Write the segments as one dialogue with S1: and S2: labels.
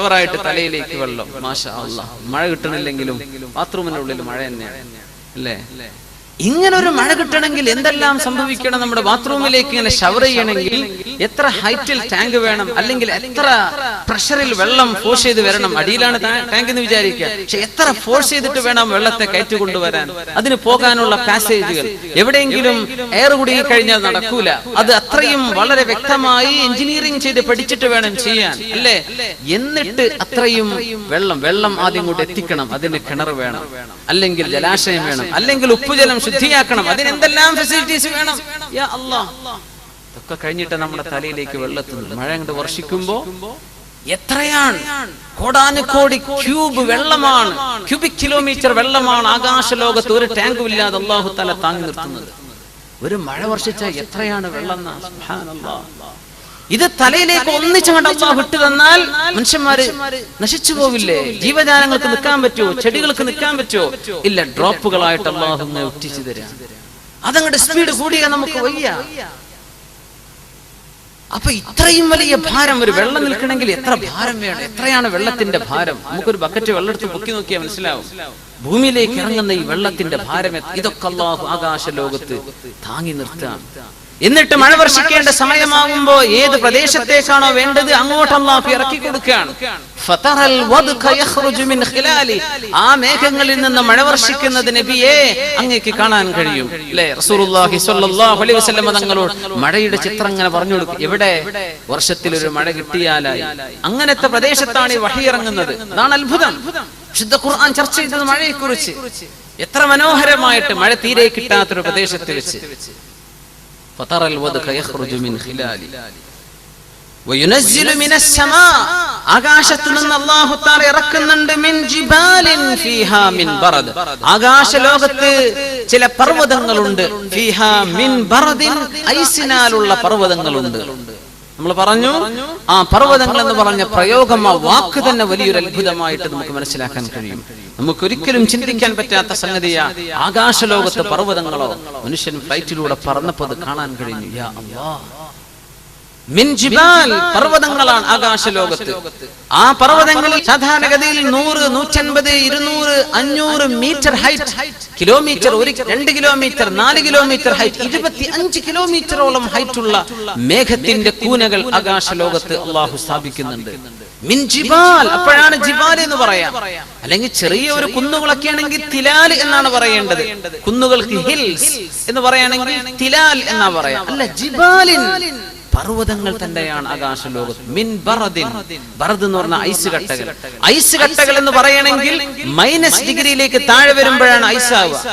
S1: ഷവറായിട്ട് തലയിലേക്ക് വെള്ളം. മാഷാ അല്ലാഹ്. മഴ കിട്ടണില്ലെങ്കിലും ബാത്റൂമിന്റെ ഉള്ളിൽ മഴ തന്നെയാണ് അല്ലേ? ഇങ്ങനൊരു മഴ കിട്ടണമെങ്കിൽ എന്തെല്ലാം സംഭവിക്കണം? നമ്മുടെ ബാത്റൂമിലേക്ക് ഇങ്ങനെ ഷവർ ചെയ്യണമെങ്കിൽ എത്ര ഹൈറ്റിൽ ടാങ്ക് വേണം, അല്ലെങ്കിൽ എത്ര പ്രഷറിൽ വെള്ളം ഫോഴ്സ് ചെയ്ത് വരണം. അടിയിലാണ് ടാങ്ക് എന്ന് വിചാരിക്കുക, പക്ഷെ എത്ര ഫോഴ്സ് ചെയ്തിട്ട് വേണം വെള്ളത്തെ കയറ്റിക്കൊണ്ടുവരാൻ. അതിന് പോകാനുള്ള പാസേജുകൾ എവിടെയെങ്കിലും എയർ കുടുങ്ങി കഴിഞ്ഞാൽ നടക്കൂല. അത് അത്രയും വളരെ വ്യക്തമായി എഞ്ചിനീയറിംഗ് ചെയ്ത് പഠിച്ചിട്ട് വേണം ചെയ്യാൻ അല്ലേ? എന്നിട്ട് അത്രയും വെള്ളം ആദ്യം കൂടെ എത്തിക്കണം. അതിന് കിണർ വേണം, അല്ലെങ്കിൽ ജലാശയം വേണം, അല്ലെങ്കിൽ ഉപ്പുജലം ശുദ്ധിയാക്കണം. അതിനെന്തെല്ലാം ഫെസിലിറ്റീസ് വേണം. യാ അല്ലാഹ്, ഇതൊക്കെ കഴിഞ്ഞിട്ട് നമ്മുടെ തലയിലേക്ക് വെള്ളത്തുന്നത്. മഴ അങ്ങോട്ട് വർഷിക്കുമ്പോ എത്രയാണ്? കോടാനുകോടി ക്യൂബ് വെള്ളമാണ്, ക്യൂബിക് കിലോമീറ്റർ വെള്ളമാണ് ആകാശലോകത്ത് ഒരു ടാങ്കും ഇല്ലാതെ അല്ലാഹു തആല താങ്ങി നിർത്തുന്നത്. ഒരു മഴ വർഷിച്ചാൽ എത്രയാണ് വെള്ളം. സുബ്ഹാനല്ലാഹ്. ഇത് തലയിലേക്ക് ഒന്നിച്ചങ്ങോട്ട് അല്ലാഹു വിട്ടു തന്നാൽ മനുഷ്യന്മാര് നശിച്ചു പോവില്ലേ? ജീവജാലങ്ങൾക്ക് നിൽക്കാൻ പറ്റുമോ? ചെടികൾക്ക് നിൽക്കാൻ പറ്റുമോ? ഇല്ല, ഡ്രോപ്പുകളായിട്ട് അല്ലാഹു ഒറ്റിച്ചു തരാം. അതങ്ങോട്ട് സ്പീഡ് കൂടിയാൽ നമുക്ക് വയ്യ. അപ്പൊ ഇത്രയും വലിയ ഭാരം, ഒരു വെള്ളം നിൽക്കണമെങ്കിൽ എത്ര ഭാരം വേണം? എത്രയാണ് വെള്ളത്തിന്റെ ഭാരം? നമുക്കൊരു ബക്കറ്റ് വെള്ളം എടുത്ത് പൊക്കി നോക്കിയാൽ മനസ്സിലാവും ഭൂമിയിലേക്ക് ഇറങ്ങുന്ന ഈ വെള്ളത്തിന്റെ ഭാരം. ഇതൊക്കെ അല്ലാഹു ആകാശ ലോകത്ത് താങ്ങി നിർത്താം. എന്നിട്ട് മഴ വർഷിക്കേണ്ട സമയമാകുമ്പോ ഏത് പ്രദേശത്തേക്കാണോ വേണ്ടത് അങ്ങോട്ട് അല്ലാഹു ഇറക്കി കൊടുക്കുകയാണ്. ഫതറൽ വദ്ക യഖ്റുജു മിൻ ഖിലാലി. ആ മേഘങ്ങളിൽ നിന്ന് മഴ വർഷിക്കുന്നത് നബിയെ അങ്ങേക്ക് കാണാൻ കഴിയും അല്ലേ? റസൂലുള്ളാഹി സ്വല്ലല്ലാഹു അലൈഹി വസല്ലം തങ്ങളോട് മഴയുടെ ചിത്രം ഇങ്ങനെ പറഞ്ഞു കൊടുക്കും. എവിടെ വർഷത്തിൽ ഒരു മഴ കിട്ടിയാലായി. അങ്ങനത്തെ പ്രദേശത്താണ് ഈ വഹി ഇറങ്ങുന്നത്. അതാണ് അത്ഭുതം. വിശുദ്ധ ഖുർആൻ ചർച്ച ചെയ്തത് മഴയെക്കുറിച്ച്. എത്ര മനോഹരമായിട്ട് മഴ തീരെ കിട്ടാത്തൊരു പ്രദേശത്ത് വെച്ച് فَتَرَى الْوَدْقَ يَخْرُجُ مِنْ خِلَالِهِ وَيُنَزِّلُ مِنَ السَّمَاءِ. ആകാശത്ത് നിന്ന് അല്ലാഹു തആല ഇറക്കുന്നുണ്ട് മിൻ ജിബാലിൻ ഫീഹാ മിൻ ബറദ്. ആകാശ ലോകത്ത് ചില പർവ്വതങ്ങളുണ്ട്. ഫീഹാ മിൻ ബറദിൻ, ഐസിനാലുള്ള പർവ്വതങ്ങളുണ്ട്. നമ്മൾ പറഞ്ഞു ആ പർവ്വതങ്ങൾ എന്ന് പറഞ്ഞ പ്രയോഗം, ആ വാക്ക് തന്നെ വലിയൊരു അത്ഭുതമായിട്ട് നമുക്ക് മനസ്സിലാക്കാൻ കഴിയും. നമുക്കൊരിക്കലും ചിന്തിക്കാൻ പറ്റാത്ത സംഗതിയാ ആകാശലോകത്ത് പർവ്വതങ്ങളോ. മനുഷ്യൻ ഫ്ലൈറ്റിലൂടെ പറന്നപ്പോൾ കാണാൻ കഴിഞ്ഞു. യാ അല്ലാഹ്, മിൻ ജിബാൽ, പർവ്വതങ്ങളാണ് ആകാശലോകത്ത്. ആ പർവ്വതങ്ങളിൽ സാധാരണഗതിയിൽ 100, 150, 200, 500 metre height, kilometre, 2 kilometre, 4 kilometre height, 25 കിലോമീറ്ററോളം ഹൈറ്റുള്ള മേഘത്തിന്റെ കൂനകൾ ആകാശലോകത്ത് അല്ലാഹു സ്ഥാപിക്കുന്നുണ്ട്. മിൻ ജിബാൽ, അപ്പോഴാണ് ജിബാൽ എന്ന് പറയാം. അല്ലെങ്കിൽ ചെറിയ ഒരു കുന്നുകളൊക്കെ ആണെങ്കിൽ തിലാൽ എന്നാണ് പറയേണ്ടത്. കുന്നുകൾക്ക് ഹിൽസ് എന്ന് പറയുകയാണെങ്കിൽ തിലാൽ എന്നാ പറയാം. അല്ല, ജിബാലിൻ, പർവ്വതങ്ങൾ തന്നെയാണ് ആകാശലോകത്ത്. മിൻ ബറദിൻ, ബറദ് എന്ന് പറഞ്ഞ ഐസ് കട്ടകൾ. ഐസ് കട്ടകൾ എന്ന് പറയണമെങ്കിൽ -ഡിഗ്രിയിലേക്ക് താഴെ വരുമ്പോഴാണ് ഐസാവുക.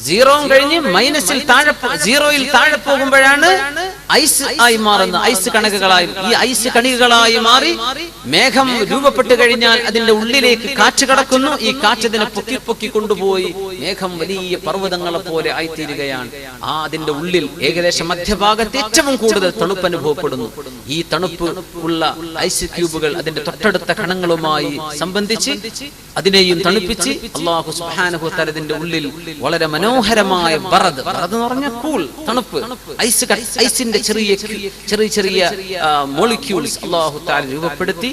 S1: 0 കഴിഞ്ഞ് മൈനസിൽ താഴെ, 0യിൽ താഴെ പോകുമ്പോഴാണ് ഐസ് ആയി മാറുന്ന, ഐസ് കണകുകളായി. ഈ ഐസ് കണികകളായി മാറി മേഘം രൂപപ്പെട്ടു കഴിഞ്ഞാൽ അതിന്റെ ഉള്ളിലേക്ക് കാറ്റ് കടക്കുന്നു. ഈ കാറ്റ് അതിനെ പൊക്കി കൊണ്ടുപോയി മേഘം വലിയ പർവ്വതങ്ങളെ പോലെ ആയിത്തീരുകയാണ്. അതിന്റെ ഉള്ളിൽ ഏകദേശം മധ്യഭാഗത്ത് ഏറ്റവും കൂടുതൽ തണുപ്പ് അനുഭവപ്പെടുന്നു. ഈ തണുപ്പ് ഉള്ള ഐസ് ക്യൂബുകൾ അതിന്റെ തൊട്ടടുത്ത കണങ്ങളുമായി സംബന്ധിച്ച് അതിനെയും തണുപ്പിച്ച് അല്ലാഹു സുബ്ഹാനഹു വ തആല അതിന്റെ ഉള്ളിൽ വളരെ മനോഹരമായ ബറദ് എന്ന് പറഞ്ഞ കൂൾ, തണുപ്പ്, ഐസിന്റെ ചെറിയ മോളിക്യൂൾസ് അല്ലാഹു തആല രൂപപ്പെടുത്തി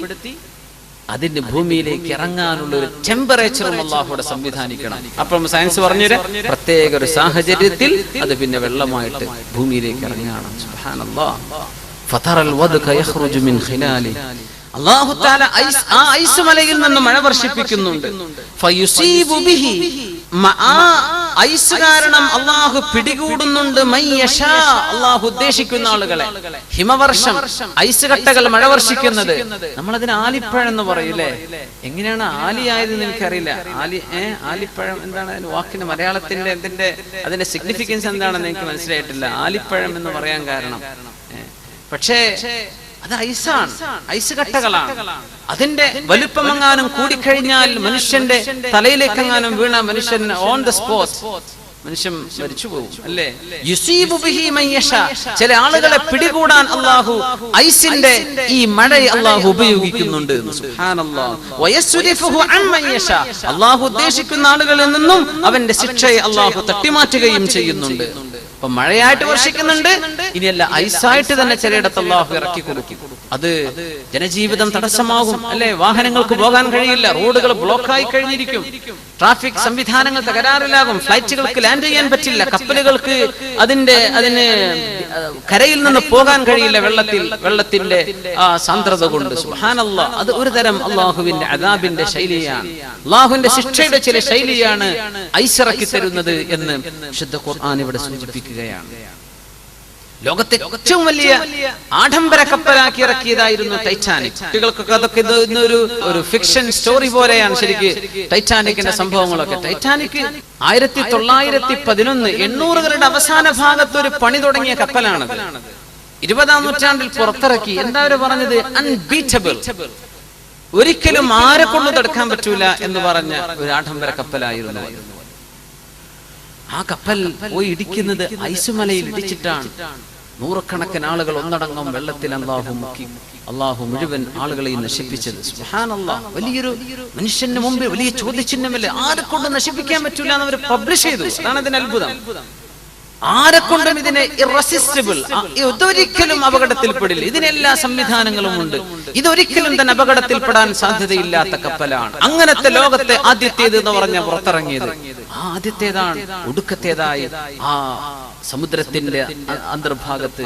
S1: അതിന്റെ ഭൂമിയിലേക്ക് ഇറങ്ങാനുള്ള ഒരു ടെമ്പറേച്ചറും അല്ലാഹുവിടെ സംവിധാനിക്കണം. അപ്പം സയൻസ് പറഞ്ഞൊരു പ്രത്യേക ഒരു സാഹചര്യത്തിൽ അത് പിന്നെ വെള്ളമായിട്ട് ഭൂമിയിലേക്ക് ഇറങ്ങുകയാണ്. സുബ്ഹാനല്ലാഹ്. ഫതറൽ വദ്ക യഖ്റുജു മിൻ ഖിലാലി. അല്ലാഹു തആല ആ ഐസ് മലയിൽ നിന്ന് മഴ വർഷിപ്പിക്കുന്നുണ്ട്. ഫയുസീബു ബിഹി, ഐസ് കാരണം അല്ലാഹു പിടികൂടുന്നുണ്ട് മയ്യശാ, അല്ലാഹു ഉദ്ദേശിക്കുന്ന ആളുകളെ. ഹിമവർഷം, ഐസ് കട്ടകൾ മഴ വർഷിക്കുന്നത്. നമ്മളതിന് ആലിപ്പഴം എന്ന് പറയൂലേ. എങ്ങനെയാണ് ആലിയായതെന്ന് എനിക്കറിയില്ല. ആലിപ്പഴം എന്താണ് അതിന് വാക്കിന്റെ മലയാളത്തിന്റെ അതിന്റെ സിഗ്നിഫിക്കൻസ് എന്താണെന്ന് എനിക്ക് മനസ്സിലായിട്ടില്ല. ആലിപ്പഴം എന്ന് പറയാൻ കാരണം പക്ഷേ അത് ഐസാണ്, ഐസ് കട്ടകളാണ്. അതിന്റെ വലുപ്പമെങ്ങാനും കൂടിക്കഴിഞ്ഞാൽ മനുഷ്യന്റെ തലയിലേക്കെങ്ങാനും വീണ മനുഷ്യൻ ഓൺ ദ സ്പോട്ട് മനുഷ്യൻ മരിച്ചു പോകും അല്ലേ? യുസീബു ബിഹി മൻ യശാ, ചില ആളുകളെ പിടികൂടാൻ അല്ലാഹു ഐസിന്റെ ഈ മഴയെ അല്ലാഹു ഉപയോഗിക്കുന്നുണ്ട്. സുബ്ഹാനല്ലാഹ്. വയസ്രിഫുഹു അൻ മൻ യശാ, അല്ലാഹു ഉദ്ദേശിക്കുന്ന ആളുകളിൽ നിന്നും അവന്റെ ശിക്ഷയെ അല്ലാഹു തട്ടിമാറ്റുകയും ചെയ്യുന്നുണ്ട്. അപ്പൊ മഴയായിട്ട് വർഷിക്കുന്നുണ്ട്, ഇനിയല്ല ഐസായിട്ട് തന്നെ ചിലയിടത്ത് അല്ലാഹു ഇറക്കി കൊടുക്കും. അത് ജനജീവിതം തടസ്സമാകും, അല്ലെ? വാഹനങ്ങൾക്ക് പോകാൻ കഴിയില്ല, റോഡുകൾ ബ്ലോക്കായി കഴിഞ്ഞിരിക്കും, ട്രാഫിക് സംവിധാനങ്ങൾ തകരാറിലാകും, ഫ്ലൈറ്റുകൾക്ക് ലാൻഡ് ചെയ്യാൻ പറ്റില്ല, കപ്പലുകൾക്ക് അതിന് കരയിൽ നിന്ന് പോകാൻ കഴിയില്ല വെള്ളത്തിന്റെ സാന്ദ്രത കൊണ്ട്. സുബ്ഹാനല്ലാഹ്, അത് ഒരു തരം അള്ളാഹുവിന്റെ അദാബിന്റെ ശൈലിയാണ്, അള്ളാഹുവിന്റെ ശിക്ഷയുടെ ചില ശൈലിയാണ് ഐസിറക്കി തരുന്നത് എന്ന് വിശുദ്ധ ഖുർആൻ ഇവിടെ സൂചിപ്പിക്കുകയാണ്. ലോകത്തെ ഏറ്റവും വലിയ ആഡംബര കപ്പലാക്കി ഇറക്കിയതായിരുന്നു ടൈറ്റാനിക്. കുട്ടികൾക്കൊക്കെ അതൊക്കെ ഒരു ഫിക്ഷൻ സ്റ്റോറി പോലെയാണ് ശരിക്ക് ടൈറ്റാനിക്കിന്റെ സംഭവങ്ങളൊക്കെ. ടൈറ്റാനിക് 1911 800കളുടെ അവസാന ഭാഗത്ത് ഒരു പണി തുടങ്ങിയ കപ്പലാണത്. 20ാം നൂറ്റാണ്ടിൽ പുറത്തിറക്കി. എന്താ അവര് പറഞ്ഞത്? അൺബീറ്റബിൾ, ഒരിക്കലും ആരെ കൊണ്ടു തടുക്കാൻ പറ്റൂല എന്ന് പറഞ്ഞ ഒരു ആഡംബര കപ്പലായിരുന്നു. ആ കപ്പൽ പോയി ഇടിക്കുന്നത് ഐസുമലയിൽ ഇടിച്ചിട്ടാണ്. നൂറുകണക്കിന് ആളുകൾ ഒന്നടങ്കം വെള്ളത്തിൽ അള്ളാഹു മുഴുവൻ ആളുകളെയും നശിപ്പിച്ചത്. സുബ്ഹാനല്ലാഹ്, വലിയൊരു മനുഷ്യന് മുമ്പ് വലിയ ചോദ്യചിഹ്നമല്ലേ, ആരെ കൊണ്ട് നശിപ്പിക്കാൻ പറ്റൂല എന്ന് അവർ പബ്ലിഷ് ചെയ്തു. അതാണ് അതിന്റെ അത്ഭുതം. ആരെക്കൊണ്ടും ഇതിനെ ഇറസിസ്റ്റബിൾ, ഇതൊരിക്കലും അപകടത്തിൽപ്പെടില്ല, ഇതിനെല്ലാ സംവിധാനങ്ങളും ഉണ്ട്, ഇതൊരിക്കലും തന്നെ അപകടത്തിൽപ്പെടാൻ സാധ്യതയില്ലാത്ത കപ്പലാണ്. അങ്ങനത്തെ ലോകത്തെ ആദ്യത്തേത് എന്ന് പറഞ്ഞ പുറത്തിറങ്ങിയത് ആദ്യത്തേതാണ്. ഒടുക്കത്തേതായി ആ സമുദ്രത്തിന്റെ അന്തർഭാഗത്ത്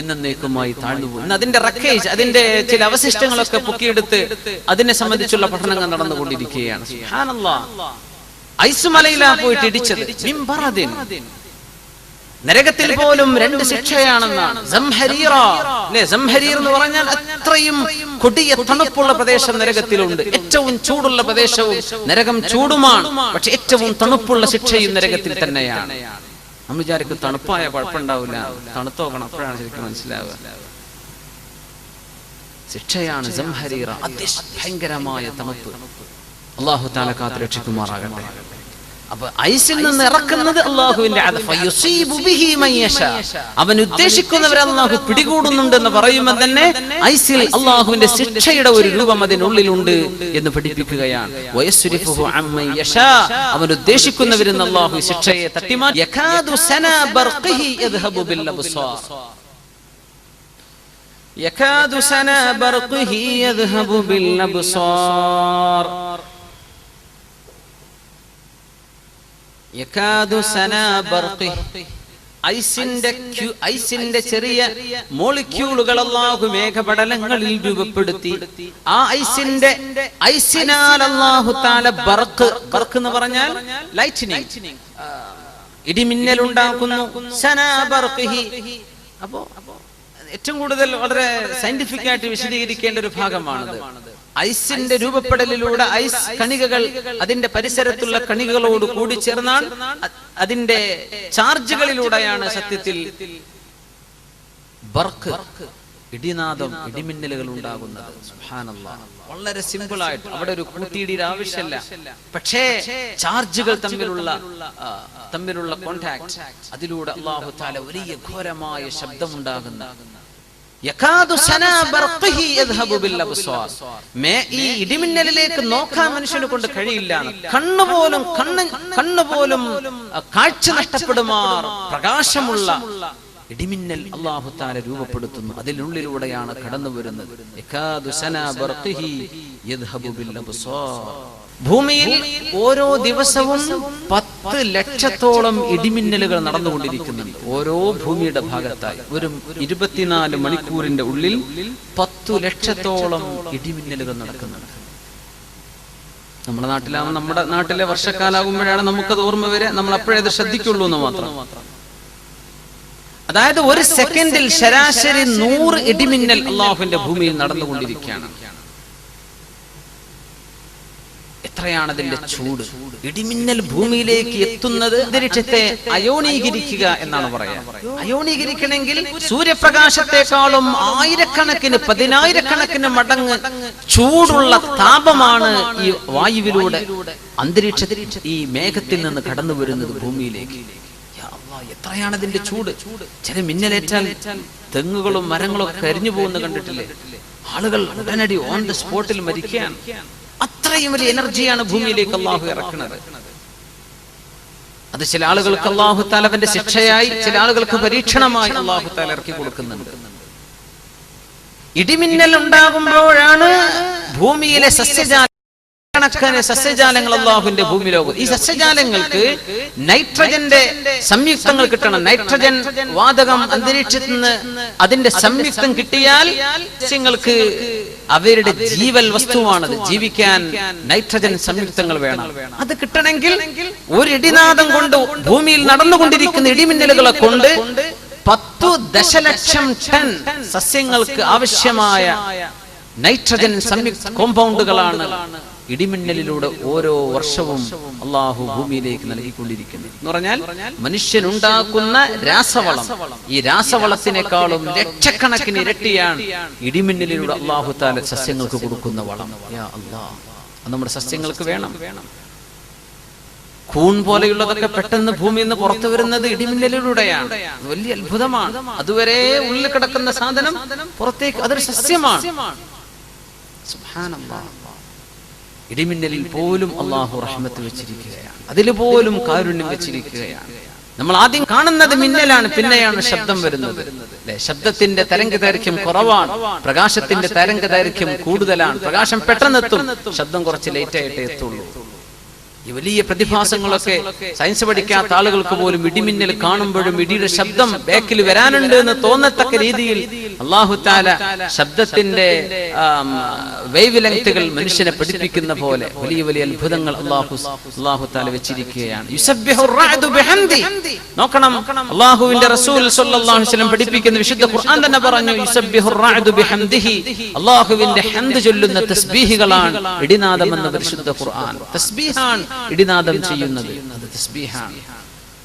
S1: എന്നേക്കുമായി താഴ്ന്നുപോയി. അതിന്റെ റക്കേജ്, അതിന്റെ ചില അവശിഷ്ടങ്ങളൊക്കെ പൊക്കിയെടുത്ത് അതിനെ സംബന്ധിച്ചുള്ള പഠനങ്ങൾ നടന്നുകൊണ്ടിരിക്കുകയാണ്. സുബ്ഹാനല്ലാഹ്, ഐസുമലയിലാ പോയിട്ട് ഇടിച്ചത്. നരകത്തിൽ പോലും 2 ശിക്ഷയാണെന്നാണ്. സംഹരീറ, അല്ലേ? സംഹരീർ എന്ന് പറഞ്ഞാൽ അത്രയും കൊടിയ തണുപ്പുള്ള പ്രദേശം നരകത്തിലുണ്ട്. ഏറ്റവും ചൂടുള്ള പ്രദേശവും നരകം ചൂടുമാണ്, പക്ഷെ ഏറ്റവും തണുപ്പുള്ള ശിക്ഷയും നരകത്തിൽ തന്നെയാണ്. നമ്മൾ വിചാരിക്കും തണുപ്പായ കുഴപ്പമുണ്ടാവില്ല, തണുത്ത് നോക്കണം, അപ്പോഴാണ് ശരിക്കും മനസ്സിലാവുക. ശിക്ഷയാണ് സംഹരീറ, അതിഭയങ്കരമായ തണുപ്പ്. അല്ലാഹു തആല കാത്ത് രക്ഷിക്കുമാറാകട്ടെ. അപ്പൊ ഐസിൽ നിന്ന് ഇറക്കുന്നത് അള്ളാഹുവിന്റെ അവൻ ഉദ്ദേശിക്കുന്നവരെ അള്ളാഹു പിടികൂടുന്നുണ്ടെന്ന് പറയുമ്പോൾ തന്നെ ഐസിൽ അള്ളാഹുവിന്റെ ശിക്ഷയുടെ ഒരു രൂപം അതിനുള്ളിലുണ്ട് എന്ന് പഠിപ്പിക്കുകയാണ്. അവൻ ഉദ്ദേശിക്കുന്നവരിൽ അള്ളാഹു ശിക്ഷയെ തട്ടിമാറ്റി. ഐസിന്റെ ചെറിയ മോളിക്യൂളുകൾ അല്ലാഹു മേഘപടലങ്ങളിൽ രൂപപ്പെടുത്തി. ആ ഐസിനാൽ അല്ലാഹു തആല ബർഖ് എന്ന് പറഞ്ഞാൽ ലൈറ്റ്നിങ്, ഇടിമിന്നൽ ഉണ്ടാക്കുന്നു. സനാ ബർഖിഹി. അപ്പോ ഏറ്റവും കൂടുതൽ വളരെ സയന്റിഫിക് ആയിട്ട് വിശദീകരിക്കേണ്ട ഒരു ഭാഗമാണത്. ഐസിന്റെ രൂപപ്പെടലിലൂടെ ഐസ് കണികകൾ അതിന്റെ പരിസരത്തുള്ള കണികകളോട് കൂടി ചേർന്നാൽ അതിന്റെ ചാർജുകളിലൂടെയാണ് സത്യത്തിൽ ബർക്ക്, ഇടിനാദം, ഇടിമിന്നലുകൾ ഉണ്ടാകുന്നത്. സുബ്ഹാനല്ലാഹ്, വളരെ സിമ്പിൾ ആയിട്ട് അവിടെ ഒരു കൂട്ടിയിടിയുടെ ആവശ്യമില്ല. പക്ഷേ ചാർജുകൾ തമ്മിലുള്ള കോണ്ടാക്ട്, അതിലൂടെ അല്ലാഹു തആല വലിയ ഘോരമായ ശബ്ദം ഉണ്ടാകുന്ന ഈ ഇടിമിന്നലിലേക്ക് നോക്കാൻ മനുഷ്യനെ കൊണ്ട് കഴിയില്ല. കണ്ണുപോലും കാഴ്ച നഷ്ടപ്പെടുമാർ പ്രകാശമുള്ള ഇടിമിന്നൽ അല്ലാഹു തആല രൂപപ്പെടുത്തുന്നു. അതിനുള്ളിലൂടെയാണ് കടന്നു വരുന്നത്. ഭൂമിയിൽ ഓരോ ദിവസവും 10 ലക്ഷത്തോളം ഇടിമിന്നലുകൾ നടന്നുകൊണ്ടിരിക്കുന്നുണ്ട്. ഓരോ ഭൂമിയുടെ ഭാഗത്തായി ഒരു 24 മണിക്കൂറിന്റെ ഉള്ളിൽ 10 ലക്ഷത്തോളം ഇടിമിന്നലുകൾ നടക്കുന്നുണ്ട്. നമ്മുടെ നാട്ടിലെ വർഷക്കാലാകുമ്പോഴാണ് നമുക്കത് ഓർമ്മ വരെ, നമ്മൾ അപ്പോഴേ അത് ശ്രദ്ധിക്കുള്ളൂ എന്ന് മാത്രം. അതായത് ഒരു സെക്കൻഡിൽ ശരാശരി 100 ഇടിമിന്നൽ അള്ളാഹുവിന്റെ ഭൂമിയിൽ നടന്നുകൊണ്ടിരിക്കുകയാണ്. എത്രയാണ് അതിന്റെ ചൂട്! ഇടിമിന്നൽ ഭൂമിയിലേക്ക് എത്തുന്നത് അന്തരീക്ഷത്തെ അയോണീകരിക്കുക എന്നാണ് പറയാ. അയോണീകരിക്കണമെങ്കിൽ സൂര്യപ്രകാശത്തെക്കാളും 1000-കണക്കിന് മടങ്ങ് ചൂടുള്ള താപമാണ് ഈ വായുവിലൂടെ അന്തരീക്ഷത്തിൽ ഈ മേഘത്തിൽ നിന്ന് കടന്നു വരുന്നത് ഭൂമിയിലേക്ക്. എത്രയാണ് അതിന്റെ ചൂട്! ചില മിന്നലേറ്റാൽ തെങ്ങുകളും മരങ്ങളും ഒക്കെ കരിഞ്ഞു പോകുന്ന കണ്ടിട്ടില്ലേ? ആളുകൾ ഉടനടി ഓൺ ദ സ്പോട്ടിൽ മരിക്കുകയാണ്. അത്രയും വലിയ എനർജിയാണ് ഭൂമിയിലേക്ക് അല്ലാഹു ഇറക്കുന്നത്. അത് ചില ആളുകൾക്ക് അല്ലാഹു തആല അവന്റെ ശിക്ഷയായി, ചില ആളുകൾക്ക് പരീക്ഷണമായി അല്ലാഹു തആല ഇറക്കി കൊടുക്കുന്നുണ്ട്. ഇടിമിന്നൽ ഉണ്ടാകുമ്പോഴാണ് ഭൂമിയിലെ സസ്യജാലങ്ങൾ അല്ലാഹുവിന്റെ ഭൂമിലോകം. ഈ സസ്യജാലങ്ങൾക്ക് നൈട്രജന്റെ സംയുക്തങ്ങൾ കിട്ടണം. നൈട്രജൻ വാതകം അന്തരീക്ഷത്തിൽ നിന്ന് അതിന്റെ സംയുക്തം കിട്ടിയാൽ സസ്യങ്ങൾക്ക് അവരുടെ ജീവൽ വസ്തുവാണത്. ജീവിക്കാൻ നൈട്രജൻ സംയുക്തങ്ങൾ വേണം. അത് കിട്ടണമെങ്കിൽ ഒരു ഇടിനാദം കൊണ്ട് ഭൂമിയിൽ നടന്നുകൊണ്ടിരിക്കുന്ന ഇടിമിന്നലുകളെ കൊണ്ട് 10 ദശലക്ഷം ടൺ സസ്യങ്ങൾക്ക് ആവശ്യമായ നൈട്രജൻ സംയുക്ത കോമ്പൗണ്ടുകളാണ് ഇടിമിന്നലിലൂടെ ഓരോ വർഷവും അള്ളാഹു ഭൂമിയിലേക്ക് നൽകിക്കൊണ്ടിരിക്കുന്നത്. എന്ന് പറഞ്ഞാൽ മനുഷ്യനുണ്ടാക്കുന്ന രാസവളം, ഈ രാസവളത്തിനേക്കാളും ലക്ഷക്കണക്കിന് ഇരട്ടിയാണ് ഇടിമിന്നലിലൂടെ അള്ളാഹു തആല സസ്യങ്ങൾക്ക് കൊടുക്കുന്ന വളം. യാ അല്ലാഹ്, അത് നമ്മുടെ സസ്യങ്ങൾക്ക് വേണം. കൂൺ പോലെയുള്ളതൊക്കെ പെട്ടെന്ന് ഭൂമിയിൽ നിന്ന് പുറത്തു വരുന്നത് ഇടിമിന്നലിലൂടെയാണ്. വലിയ അത്ഭുതമാണ്. അതുവരെ ഉള്ളിൽ കിടക്കുന്ന സാധനം പുറത്തേക്ക്, അതൊരു സസ്യമാണ്. സുബ്ഹാനല്ലാഹ്. ഇടിമിന്നലിൽ പോലും അള്ളാഹു റഹ്മത്ത് വെച്ചിരിക്കുകയാണ്, അതിൽ പോലും കാരുണ്യം വെച്ചിരിക്കുകയാണ്. നമ്മൾ ആദ്യം കാണുന്നത് മിന്നലാണ്, പിന്നെയാണ് ശബ്ദം വരുന്നത്. ശബ്ദത്തിന്റെ തരംഗദൈർഘ്യം കുറവാണ്, പ്രകാശത്തിന്റെ തരംഗദൈർഘ്യം കൂടുതലാണ്. പ്രകാശം പെട്ടെന്നെത്തും, ശബ്ദം കുറച്ച് ലേറ്റ് ആയിട്ടേ എത്തുള്ളൂ. ഈ വലിയ പ്രതിഭാസങ്ങളൊക്കെ സയൻസ് പഠിക്കാത്ത ആളുകൾക്ക് പോലും ഇടിമിന്നൽ കാണുമ്പോഴും ഇടിയുടെ ശബ്ദം ബാക്കിൽ വരാനുണ്ട് എന്ന് തോന്നത്തക്ക രീതിയിൽ അല്ലാഹു തആല ശബ്ദത്തിന്റെ വേവ് ലെങ്തുകൾ മനുഷ്യനെ പഠിപ്പിക്കുന്ന പോലെ വലിയ വലിയ അത്ഭുതങ്ങൾ അല്ലാഹു തആല വെച്ചിരിക്കുകയാണ്. യുസബ്ബിഹുർ റഅദു ബിഹംദി. നോക്കണം, അല്ലാഹുവിന്റെ റസൂൽ സ്വല്ലല്ലാഹു അലൈഹി വസല്ലം പഠിപ്പിക്കുന്ന വിശുദ്ധ ഖുർആൻ തന്നെ പറഞ്ഞു, യുസബ്ബിഹുർ റഅദു ബിഹംദിഹി. അല്ലാഹുവിന്റെ ഹംദ് ചൊല്ലുന്ന തസ്ബീഹുകളാണ് ഇടിനാദം എന്ന പരിശുദ്ധ ഖുർആൻ. തസ്ബീഹാണ് ഇടിനാദം ചെയ്യുന്നത്, അത് തസ്ബീഹാണ്.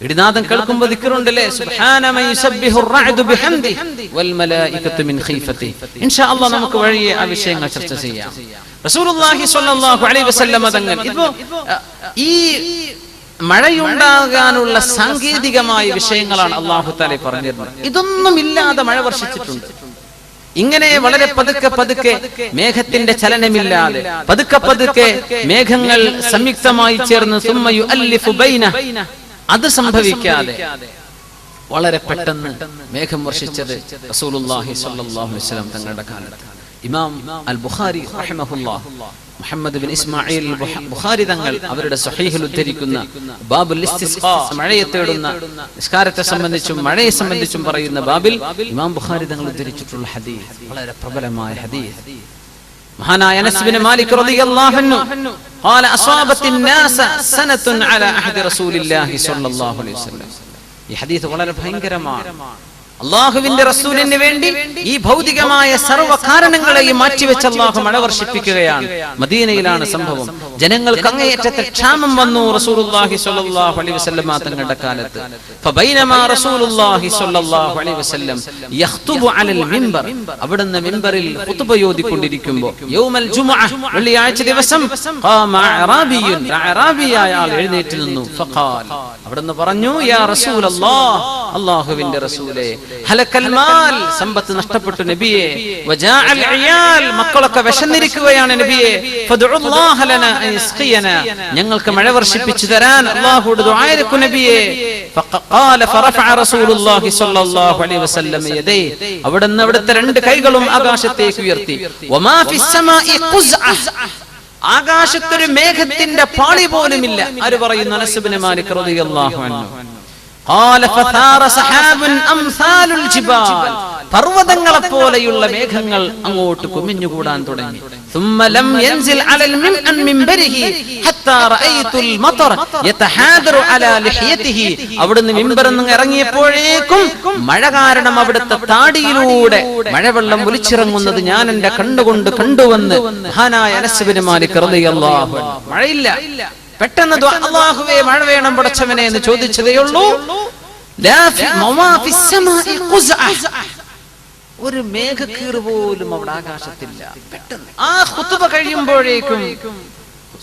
S1: ഇടിനാദം കേൾക്കുമ്പോൾ ദിക്റുണ്ടല്ലേ, സുബ്ഹാന മൻ യുസബ്ബിഹുർ റഅദു ബിഹംദി വൽ മലായികതു മിൻ ഖീഫതി. ഇൻഷാ അല്ലാഹ് നമുക്ക് വഴിയെ ആ വിഷയങ്ങൾ ചർച്ച ചെയ്യാം. റസൂലുള്ളാഹി സ്വല്ലല്ലാഹു അലൈഹി വസല്ലം തങ്ങൾ ഇപ്പോ ഈ മഴയുണ്ടാകാനുള്ള സാങ്കേതികമായ വിഷയങ്ങളാണ് അല്ലാഹു തആല പറഞ്ഞിരുന്നത്. ഇതൊന്നും ഇല്ലാതെ മഴ വർഷിച്ചിട്ടുണ്ട്. ഇങ്ങനെ വളരെ പതുക്കെ മേഘത്തിന്റെ ചലനമില്ലാതെ പതുക്കെ മേഘങ്ങൾ സംയുക്തമായി ചേർന്ന് സുമ്മ യുഅല്ലിഫു ബൈന, അത് സംഭവിക്കാതെ വളരെ പെട്ടെന്ന് മേഘം വർഷിച്ചത് റസൂലുള്ളാഹി സ്വല്ലല്ലാഹു അലൈഹി വസല്ലം തങ്ങളുടെ കാലത്ത്. ഇമാം അൽ ബുഖാരി റഹിമഹുല്ലാഹ്, മുഹമ്മദ് ബിൻ ഇസ്മാഈൽ ബുഖാരി തങ്ങൾ അവരുടെ സ്വഹീഹിൽ ഉദ്ധരിക്കുന്ന ബാബുൽ ഇസ്തിസ്ഖാ, മഴയെ തേടുന്ന നിസ്കാരത്തെ സംബന്ധിച്ചും മഴയെ സംബന്ധിച്ചും പറയുന്ന ബാബിൽ ഇമാം ബുഖാരി തങ്ങൾ ഉദ്ധരിച്ചിട്ടുള്ള ഹദീസ് വളരെ പ്രബലമായ ഹദീസ്. മഹാനായ അനസ് ബിൻ മാലിക് റളിയല്ലാഹു അൻഹു قال اصابت الناس سنه على عهد رسول الله صلى الله عليه وسلم. ഈ ഹദീസ് വളരെ ഭയങ്കരമാണ്. അല്ലാഹുവിന്റെ റസൂലിന് വേണ്ടി ഈ ഭൗതികമായ സർവ്വ കാരണങ്ങളെയും മാറ്റിവെച്ച് അല്ലാഹു മഴ വർഷിപ്പിക്കുകയാണ്. മദീനയിലാണ് സംഭവം. ജനങ്ങൾക്ക് അങ്ങേയറ്റത്തെ ക്ഷാമം വന്നു റസൂലുള്ളാഹി സ്വല്ലല്ലാഹു അലൈഹി വസല്ലം തങ്ങളുടെ കാലത്ത്. ഫബൈനമാ റസൂലുള്ളാഹി സ്വല്ലല്ലാഹു അലൈഹി വസല്ലം യഖ്തുബു അലൽ മിമ്പർ, അവിടുന്ന് മിമ്പറിൽ ഖുതുബ ഓതിക്കൊണ്ടിരിക്കുമ്പോൾ യൗമൽ ജുമുഅ, വെള്ളിയാഴ്ച ദിവസം, ഖാമ അറാബിയുൻ, അറാബിയായ ആൾ എഴുന്നേറ്റ് നിന്നു. ഫഖാൽ, അവിടുന്ന് പറഞ്ഞു, യാ റസൂലല്ലാഹ്, അല്ലാഹുവിന്റെ റസൂലേ, ഹലക്കൽ മാൽ, സമ്പത്ത് നഷ്ടപ്പെട്ടു നബിയേ, വജാഅൽ ഇയാൽ, മക്കളൊക്കെ വിശന്നിരിക്കുകയാണ് നബിയേ, ഫദ്ഉല്ലാഹ ലനാ അയസ്ഖിയനാ, ഞങ്ങൾക്ക് മഴ വർഷിപ്പിച്ചു തരാൻ അല്ലാഹുവോട് ദുആ ചെയ്യൂ നബിയേ. ഫഖാല ഫറഫഅ റസൂലുള്ളാഹി സ്വല്ലല്ലാഹു അലൈഹി വസല്ലം യദൈ, അവിടുന്ന് അവിടുത്തെ രണ്ട് കൈകളും ആകാശത്തേക്ക് ഉയർത്തി. വമാ ഫിസ് സമാഇ ഖുസ്അ, ആകാശത്തൊരു മേഘത്തിന്റെ പാളി പോലുമില്ല. ആര് പറയുന്നു? അനസ് ഇബ്നു മാലിക് റളിയല്ലാഹു അൻഹു. ഖാല ഫഥാറ സഹാബുൻ അംസാലുൽ ജിബാൽ, പർവതങ്ങളെ പോലെയുള്ള മേഘങ്ങൾ അങ്ങോട്ട് കുമിഞ്ഞുകൂടാൻ തുടങ്ങി. ثم لم ينزل على المنبر منبره حتى رأيت المطر يتحادر على لحيته. അവിടുന്ന് മിമ്പറിൽ നിന്ന് ഇറങ്ങിയപ്പോഴേക്കും മഴ കാരണം അവിടുത്തെ താടിയിലൂടെ മഴവെള്ളം ഒലിച്ചിറങ്ങുന്നത് ഞാൻ എന്റെ കണ്ണുകൊണ്ട് കണ്ടുവന്ന് മഹാനായ അനസ് ഇബ്നു മാലിക് റളിയല്ലാഹു അൻഹു. മഴയില്ല, പെട്ടെന്ന് അല്ലാഹുവേ മഴ വേണം പടച്ചവനെ എന്ന് ചോദിച്ചതേയുള്ളൂ. ഒരു മേഘക്കീറ് പോലും അവിടെ ആകാശത്തില്ല. പെട്ടെന്ന് ആ ഖുതുബ കഴിയുമ്പോഴേക്കും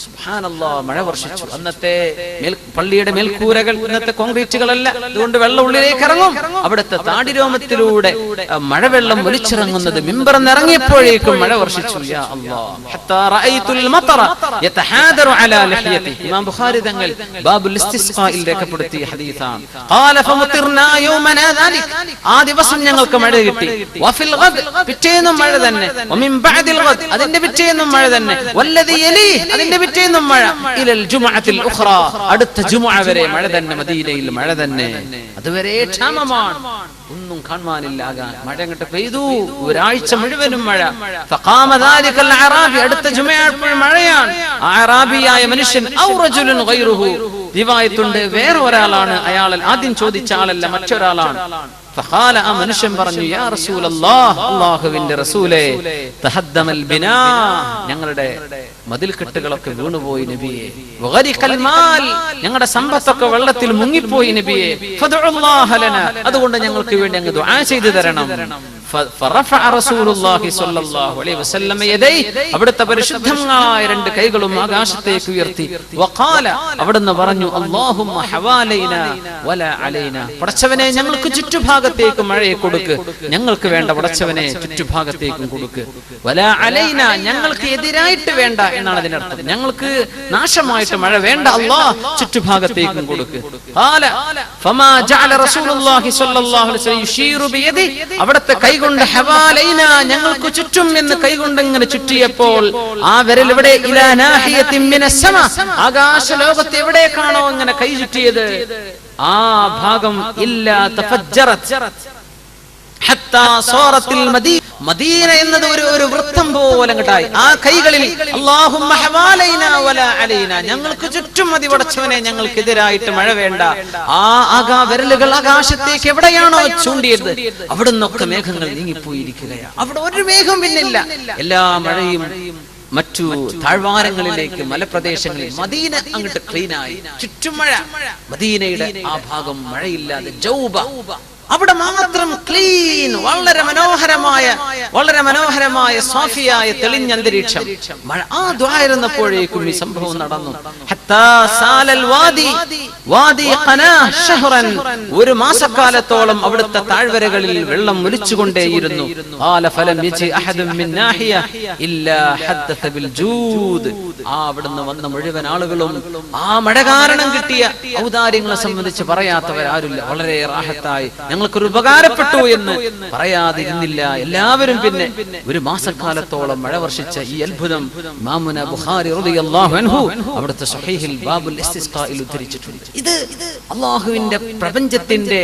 S1: സുബ്ഹാനല്ലാഹ്, മഴ വർഷിച്ചു. അന്നത്തെ പള്ളിയുടെ മേൽക്കൂരകൾ ഇന്നത്തെ കോൺക്രീറ്റുകളല്ല, അതുകൊണ്ട് വെള്ളം ഉള്ളിലേക്ക് ഇറങ്ങും. അവിടുത്തെ താടിരോമത്തിലൂടെ മഴവെള്ളം ഒലിച്ചിറങ്ങുന്നത് മിമ്പറിൽ ഇറങ്ങിയപ്പോഴേക്കും മഴ വർഷിച്ചു. യാ അല്ലാഹ്, ഹത്താ റഅയ്തുൽ മതറ യതഹാദറു അലാ ലഹിയതി. ഇമാം ബുഖാരി തങ്ങൾ ബാബുൽ ഇസ്തിസ്ഖായിൽ രേഖപ്പെടുത്തിയ ഹദീസാണ്. ഖാല ഫമുതിർനാ യൗമനാ ദാലിക്, ആ ദിവസം ഞങ്ങൾക്ക് മഴ കിട്ടി. വഫിൽ ഗദ്, പിറ്റേന്നും മഴ തന്നെ. വമിൻ ബഅദിൽ ഗദ്, അതിന്റെ പിറ്റേന്നും മഴ തന്നെ. വല്ലദി യലി, അതിന്റെ പിറ്റേന്നും മഴ. ഇലൽ ജുമുഅത്തിൽ ഉഖ്റ, അടുത്ത ജുമുഅ വരെ മഴ തന്നെ. മദീനയിൽ മഴ തന്നെ. അതുവരെ ക്ഷാമമാണ്, ഒന്നും കാണാനില്ല. മഴ അങ്ങോട്ട് പെയ്തു, ഒരാഴ്ച മുഴുവനും മഴ. ഫഖാമ ദാലികൽ അറാബി, അടുത്ത ജുമുഅ മഴയാണ്. അറാബിയായ മനുഷ്യൻ ഔ റജുലുൻ ഗൈറുഹു, റിവായത്തുണ്ട് വേറെ ഒരാളാണ്, അയാൾ ആദ്യം ചോദിച്ച ആളല്ല, മറ്റൊരാളാണ്. ഫഖാല, ആ മനുഷ്യൻ പറഞ്ഞു, യാ റസൂലല്ലാഹ്, അല്ലാഹുവിന്റെ റസൂലേ, തഹദ്ദമൽ ബിനാ, ഞങ്ങളുടെ മതിൽക്കെട്ടുകളൊക്കെ വീണുപോയി നബിയേ. വഗരിഖൽ മാൽ, ഞങ്ങളുടെ സമ്പത്തൊക്കെ വെള്ളത്തിൽ മുങ്ങിപ്പോയി നബിയേ. ഫദ്ഉല്ലാഹ ലനാ, അതുകൊണ്ട് ഞങ്ങൾക്ക് വേണ്ടി അങ്ങ് ദുആ ചെയ്തു തരണം. ഫറഫഅ റസൂലുള്ളാഹി സ്വല്ലല്ലാഹു അലൈഹി വസല്ലം യദൈഹി, അവിടുത്തെ പരിശുദ്ധമായ രണ്ട് കൈകളും ആകാശത്തേക്ക് ഉയർത്തി. വഖാല, അവിടുന്ന് പറഞ്ഞു, അല്ലാഹുമ്മ ഹവാലൈനാ വലാ അലൈനാ, പടച്ചവനെ ഞങ്ങൾക്ക് ചുറ്റുഭാഗത്തേക്ക് മഴയെ കൊടുക്ക്, ഞങ്ങൾക്ക് വേണ്ട പടച്ചവനെ ചുറ്റുഭാഗത്തേക്കും കൊടുക്ക്. വലാ അലൈനാ, ഞങ്ങൾക്ക് എതിരായിട്ട് വേണ്ട എന്നാണ് അതിനർത്ഥം. ഞങ്ങൾക്ക് നാശമായിട്ട് മഴ വേണ്ട അല്ലാഹ്, ചുറ്റുഭാഗത്തേക്കും കൊടുക്ക്. ഖാല ഫമാ ജഅല റസൂലുള്ളാഹി സ്വല്ലല്ലാഹു അലൈഹി വസല്ലം യുശീറു ബിയദി, അവിടുത്തെ കൈകൊണ്ട് ഹവാലൈന, ഞങ്ങൾക്ക് ചുറ്റും എന്ന് കൈകൊണ്ട് ഇങ്ങനെ ചുറ്റിയപ്പോൾ ആ വിരൽ ഇവിടെ ഇലാ നാഹിയത്തിൻ മിനസ് സമ, ആകാശ ലോകത്ത് എവിടേക്കാണോ ഇങ്ങനെ കൈ ചുറ്റിയത് ആ ഭാഗം ഇല്ലാ തഫജ്ജറത് ഹത്താ സൂറത്തിൽ മദീന എന്നത് ഒരു വൃത്തം പോലെ അങ്ങട്ടായി. ആ കൈകളിൽ അല്ലാഹുമ്മ ഹവാലൈനാ വലാ അലൈനാ, ഞങ്ങൾക്ക് ചുറ്റും മതി പടച്ചവനെ, ഞങ്ങൾക്കെതിരായിട്ട് മഴ വേണ്ട. ആ വിരലുകൾ ആകാശത്തേക്ക് എവിടെയാണോ ചൂണ്ടിയത് അവിടുന്നൊക്കെ മേഘങ്ങൾ നീങ്ങിപ്പോയിരിക്കുകയാണ്. അവിടെ ഒരു മേഘം പിന്നില്ല. എല്ലാ മഴയും മറ്റു താഴ്വാരങ്ങളിലേക്ക്, മലപ്രദേശങ്ങളിൽ, മദീന അങ്ങോട്ട് ക്ലീനായി, ചുറ്റും മഴ. മദീനയുടെ ആ ഭാഗം മഴയില്ലാതെ ജൗബ, അവിടെ മാത്രം ക്ലീൻ, വളരെ മനോഹരമായ സാഫിയായ തെളിഞ്ഞ അന്തരീക്ഷം. മഴ ആ ദ്വാരന്നപ്പോഴേക്കും ഈ സംഭവം നടന്നു. ഹത്താ സാലൽ വാദി ഖനാ ശഹ്റൻ, ഒരു മാസക്കാലത്തോളം അവിടുത്തെ താഴ്വരകളിൽ വെള്ളം ഒലിച്ചുകൊണ്ടേയിരുന്നു. ഖാല ഫലം യജി അഹദുൻ മിൻ നാഹിയ ഇല്ലാ ഹദ്ദസ ബിൽ ജൂദ്, അവിടുന്ന് വന്ന മുഴുവൻ ആളുകളും ആ മഴ കാരണം കിട്ടിയ ഔദാര്യങ്ങളെ സംബന്ധിച്ച് പറയാത്തവരാരുമില്ല. വളരെ റാഹത്തായി ഞങ്ങൾക്കൊരു ഉപകാരപ്പെട്ടു എന്ന് പറയാതിരുന്നില്ല എല്ലാവരും. പിന്നെ ഒരു മാസക്കാലത്തോളം മഴ വർഷിച്ച ഈ അത്ഭുതം ഇമാമുന ബുഖാരി റളിയല്ലാഹു അൻഹു അവിടുത്തെ സ്വഹീഹിൽ ബാബുൽ ഇസ്തിസ്ഖായിൽ ഉദ്ധരിച്ചിട്ടുണ്ട്. ഇത് അല്ലാഹുവിന്റെ പ്രപഞ്ചത്തിന്റെ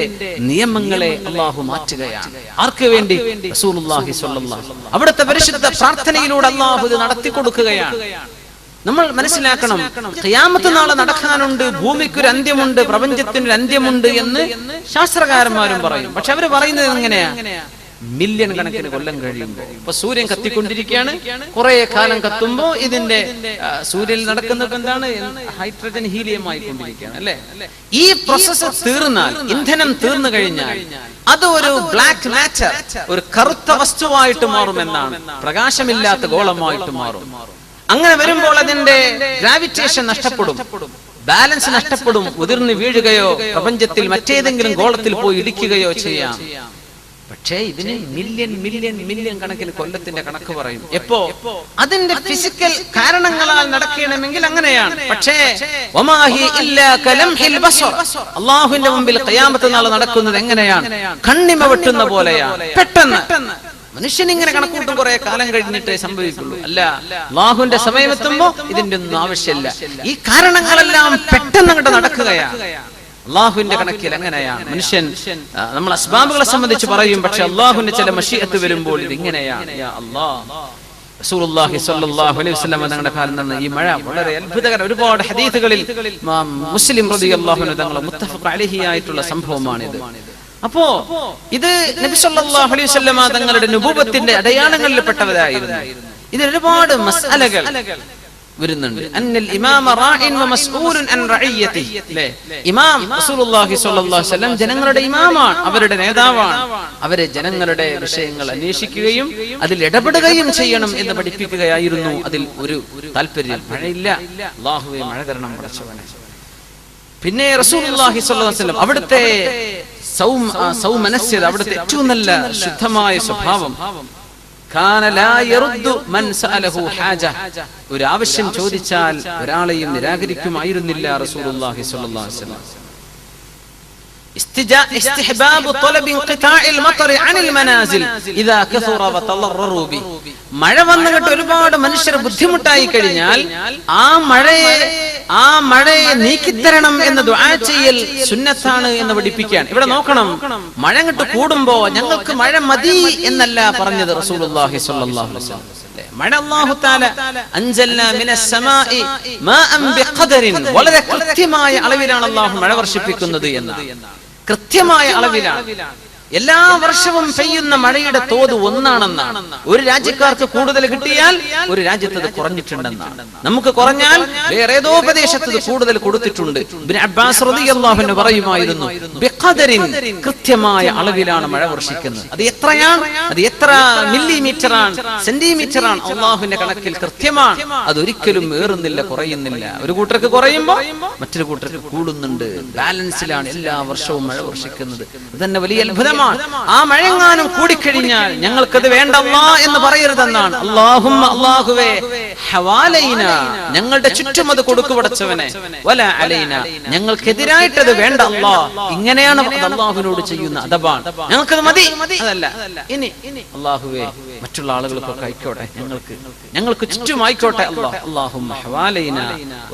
S1: നിയമങ്ങളെ അല്ലാഹു മാറ്റുകയാണ്. ആർക്ക് വേണ്ടി? റസൂലുള്ളാഹി സ്വല്ലല്ലാഹു അലൈഹി വസല്ലം. അവിടുത്തെ പരിശുദ്ധ പ്രാർത്ഥനയിലൂടെ അല്ലാഹു ഇത് നടത്തി കൊടുക്കുകയാണ്. നമ്മൾ മനസ്സിലാക്കണം, ഖിയാമത്ത് നാളെ നടക്കാനുണ്ട്, ഭൂമിക്കൊരു അന്ത്യമുണ്ട്, പ്രപഞ്ചത്തിനൊരു അന്ത്യമുണ്ട് എന്ന് ശാസ്ത്രകാരന്മാരും പറയും. പക്ഷെ അവര് പറയുന്നത് എങ്ങനെയാ? മില്യൺ കണക്കിന് കൊല്ലം കഴിയുമ്പോൾ. ഇപ്പൊ സൂര്യൻ കത്തിക്കൊണ്ടിരിക്കുകയാണ്, കുറെ കാലം കത്തുമ്പോ ഇതിന്റെ സൂര്യനിൽ നടക്കുന്നത് എന്താണ്? ഹൈഡ്രജൻ ഹീലിയം ആയിക്കൊണ്ടിരിക്കുകയാണ്, അല്ലെ? ഈ പ്രോസസ് തീർന്നാൽ, ഇന്ധനം തീർന്നു കഴിഞ്ഞാൽ അത് ഒരു ബ്ലാക്ക് മാറ്റർ, ഒരു കറുത്ത വസ്തുവായിട്ട് മാറുമെന്നാണ്, പ്രകാശമില്ലാത്ത ഗോളമായിട്ട് മാറും. അങ്ങനെ വരുമ്പോൾ അതിന്റെ ഗ്രാവിറ്റേഷൻ നഷ്ടപ്പെടും, ബാലൻസ് നഷ്ടപ്പെടും, ഉതിർന്ന് വീഴുകയോ പ്രപഞ്ചത്തിൽ മറ്റേതെങ്കിലും ഗോളത്തിൽ പോയി ഇടിക്കുകയോ ചെയ്യാം. പക്ഷേ ഇതിന് മില്യൺ കണക്കിന് കൊല്ലത്തിന്റെ കണക്ക് പറയും. എപ്പോ? അതിന്റെ ഫിസിക്കൽ കാരണങ്ങളാൽ നടക്കണമെങ്കിൽ അങ്ങനെയാണ്. പക്ഷേ അല്ലാഹുവിന്റെ മുമ്പിൽ ഖിയാമത്ത് നാൾ നടക്കുന്നത് എങ്ങനെയാണ്? കണ്ണിമ വെട്ടുന്ന പോലെയാണ്. പെട്ടെന്ന് മനുഷ്യൻ ഇങ്ങനെ കണക്കൂട്ടും, കുറെ കാലം കഴിഞ്ഞിട്ടേ സംഭവിക്കുള്ളൂ. അല്ല, അല്ലാഹുവിന്റെ സമയമെത്തുമ്പോ ഇതിന്റെ ഒന്നും ആവശ്യമില്ല. ഈ കാരണങ്ങളെല്ലാം പെട്ടെന്ന് അങ്ങോട്ട് നടക്കുകയാണ്. അല്ലാഹുവിന്റെ കണക്കിൽ അങ്ങനെയാണ്. മനുഷ്യൻ നമ്മൾ അസ്ബാബുകളെ സംബന്ധിച്ച് പറയും, പക്ഷെ അല്ലാഹുവിന്റെ ചില മശീഅത്ത് വരുമ്പോൾ ഇത് ഇങ്ങനെയാണ്. യാ അല്ലാഹ്, റസൂലുള്ളാഹി സ്വല്ലല്ലാഹു അലൈഹി വസല്ലം തങ്ങളുടെ കാലം നടന്ന ഈ മഴ വളരെ അത്ഭുതകരം. ഒരുപാട് ഹദീസുകളിൽ മുസ്ലിം റളിയല്ലാഹു അൻഹു തങ്ങൾ മുത്തഫഖ് അലൈഹി ആയിട്ടുള്ള സംഭവമാണിത്. അപ്പോ ഇത് നബി സല്ലല്ലാഹു അലൈഹി വസല്ലം തങ്ങളുടെ നുബുവത്തിന്റെ അടയാളങ്ങളിൽ പെട്ടവരായിരുന്നു. ഇതിൽ ഒരുപാട് മസ്അലകൾ വരുന്നുണ്ട്. അന്നൽ ഇമാമ റാഇൻ വ മസ്ഊലുൻ അൻ റഇയ്യതിഹി. അല്ലേ? ഇമാം റസൂലുള്ളാഹി സ്വല്ലല്ലാഹു അലൈഹി വസല്ലം ജനങ്ങളുടെ ഇമാമാണ്, അവരുടെ നേതാവാണ്. അവരെ ജനങ്ങളുടെ വിഷയങ്ങൾ അന്വേഷിക്കുകയും അതിൽ ഇടപെടുകയും ചെയ്യണം എന്ന് പഠിപ്പിക്കുകയായിരുന്നു അതിൽ ഒരു താല്പര്യം. മഴയില്ല, അല്ലാഹുവേ മഴ തരണം പടച്ചവനെ. പിന്നെ റസൂലുള്ളാഹി സ്വല്ലല്ലാഹു അലൈഹി വസല്ലം അവിടുത്തെ സൗമനസ്യത, അവിടുത്തെ ഏറ്റവും നല്ല ശുദ്ധമായ സ്വഭാവം, ഒരു ആവശ്യം ചോദിച്ചാൽ ഒരാളെയും നിരാകരിക്കുമായിരുന്നില്ല റസൂലുള്ളാഹി സ്വല്ലല്ലാഹു അലൈഹി വസല്ലം. استحباب طلب انقطاع المطر عن المنازل اذا كثر وتضرروا به. മഴ വന്നിട്ട് ഒരുപാട് മനുഷ്യർ ബുദ്ധിമുട്ടായി കഴിഞ്ഞാൽ ആ മഴയെ നീക്കിത്തരണം എന്ന് ദുആ ചെയ്യൽ സുന്നത്താണ് എന്ന് പഠിപ്പിക്കാൻ. ഇവിടെ നോക്കണം, മഴ അങ്ങോട്ട് കൂടുമ്പോ ഞങ്ങൾക്ക് മഴ മതി എന്നല്ല പറഞ്ഞത് റസൂലുള്ളാഹി സ്വല്ലല്ലാഹു അലൈഹി വസല്ലം. മഴ അല്ലാഹു തആല അൻസൽനാ മിനസ് സമാഇ മാഅൻ ബിഖദരിൻ, വളരെ കൃത്യമായ അളവിലാണ് അല്ലാഹു മഴ വർഷിപ്പിക്കുന്നത് എന്ന്. കൃത്യമായ അളവിലാണ്. എല്ലാ വർഷവും പെയ്യുന്ന മഴയുടെ തോത് ഒന്നാണെന്നാണ്. ഒരു രാജ്യക്കാർക്ക് കൂടുതൽ കിട്ടിയാൽ ഒരു രാജ്യത്ത് അത് കുറഞ്ഞിട്ടുണ്ടെന്നാണ്. നമുക്ക് കുറഞ്ഞാൽ വേറെ ഏതോ പ്രദേശത്ത് കൂടുതൽ കൊടുത്തിട്ടുണ്ട്. ഇബ്നു അബ്ബാസ് റളിയല്ലാഹു അൻഹു പറയുമായിരുന്നു, ബിഖദരിൻ, കൃത്യമായ അളവിലാണ് മഴ വർഷിക്കുന്നത്. അത് എത്രയാണ്, അത് എത്ര മില്ലിമീറ്ററാണ്, സെന്റിമീറ്ററാണ്, അല്ലാഹുവിന്റെ കണക്കിൽ കൃത്യമാണ്. അതൊരിക്കലും ഏറുന്നില്ല, കുറയുന്നില്ല. ഒരു കൂട്ടർക്ക് കുറയുമ്പോൾ മറ്റൊരു കൂട്ടർക്ക് കൂടുന്നുണ്ട്. ബാലൻസിലാണ് എല്ലാ വർഷവും മഴ വർഷിക്കുന്നത്. അത് തന്നെ വലിയ അത്ഭുതമാണ്. ആ മഴങ്ങാനും കൂടിക്കഴിഞ്ഞാൽ ഞങ്ങൾക്കത് വേണ്ട അല്ലാ എന്ന് പറയരുതെന്നാണ്. അല്ലാഹുമ്മ, അല്ലാഹുവേ, ഹവാലൈന, ഞങ്ങളുടെ ചുറ്റും അത് കൊടുക്കു പടച്ചവനെ, വലാ അലൈന, ഞങ്ങൾക്കെതിരായിട്ടത് വേണ്ട അല്ലാ. ഇങ്ങനെയാണ് അല്ലാഹുവിനോട് ചെയ്യുന്ന അദബാണ്. ഞങ്ങൾക്കത് മതി, അതല്ല. ഇനി അല്ലാഹുവേ മറ്റുള്ള ആളുകൾക്കൊക്കെ ആയിക്കോട്ടെ, ഞങ്ങൾക്ക് ചുറ്റും ആയിക്കോട്ടെ. അല്ലാഹുമ്മ ഹവാലൈന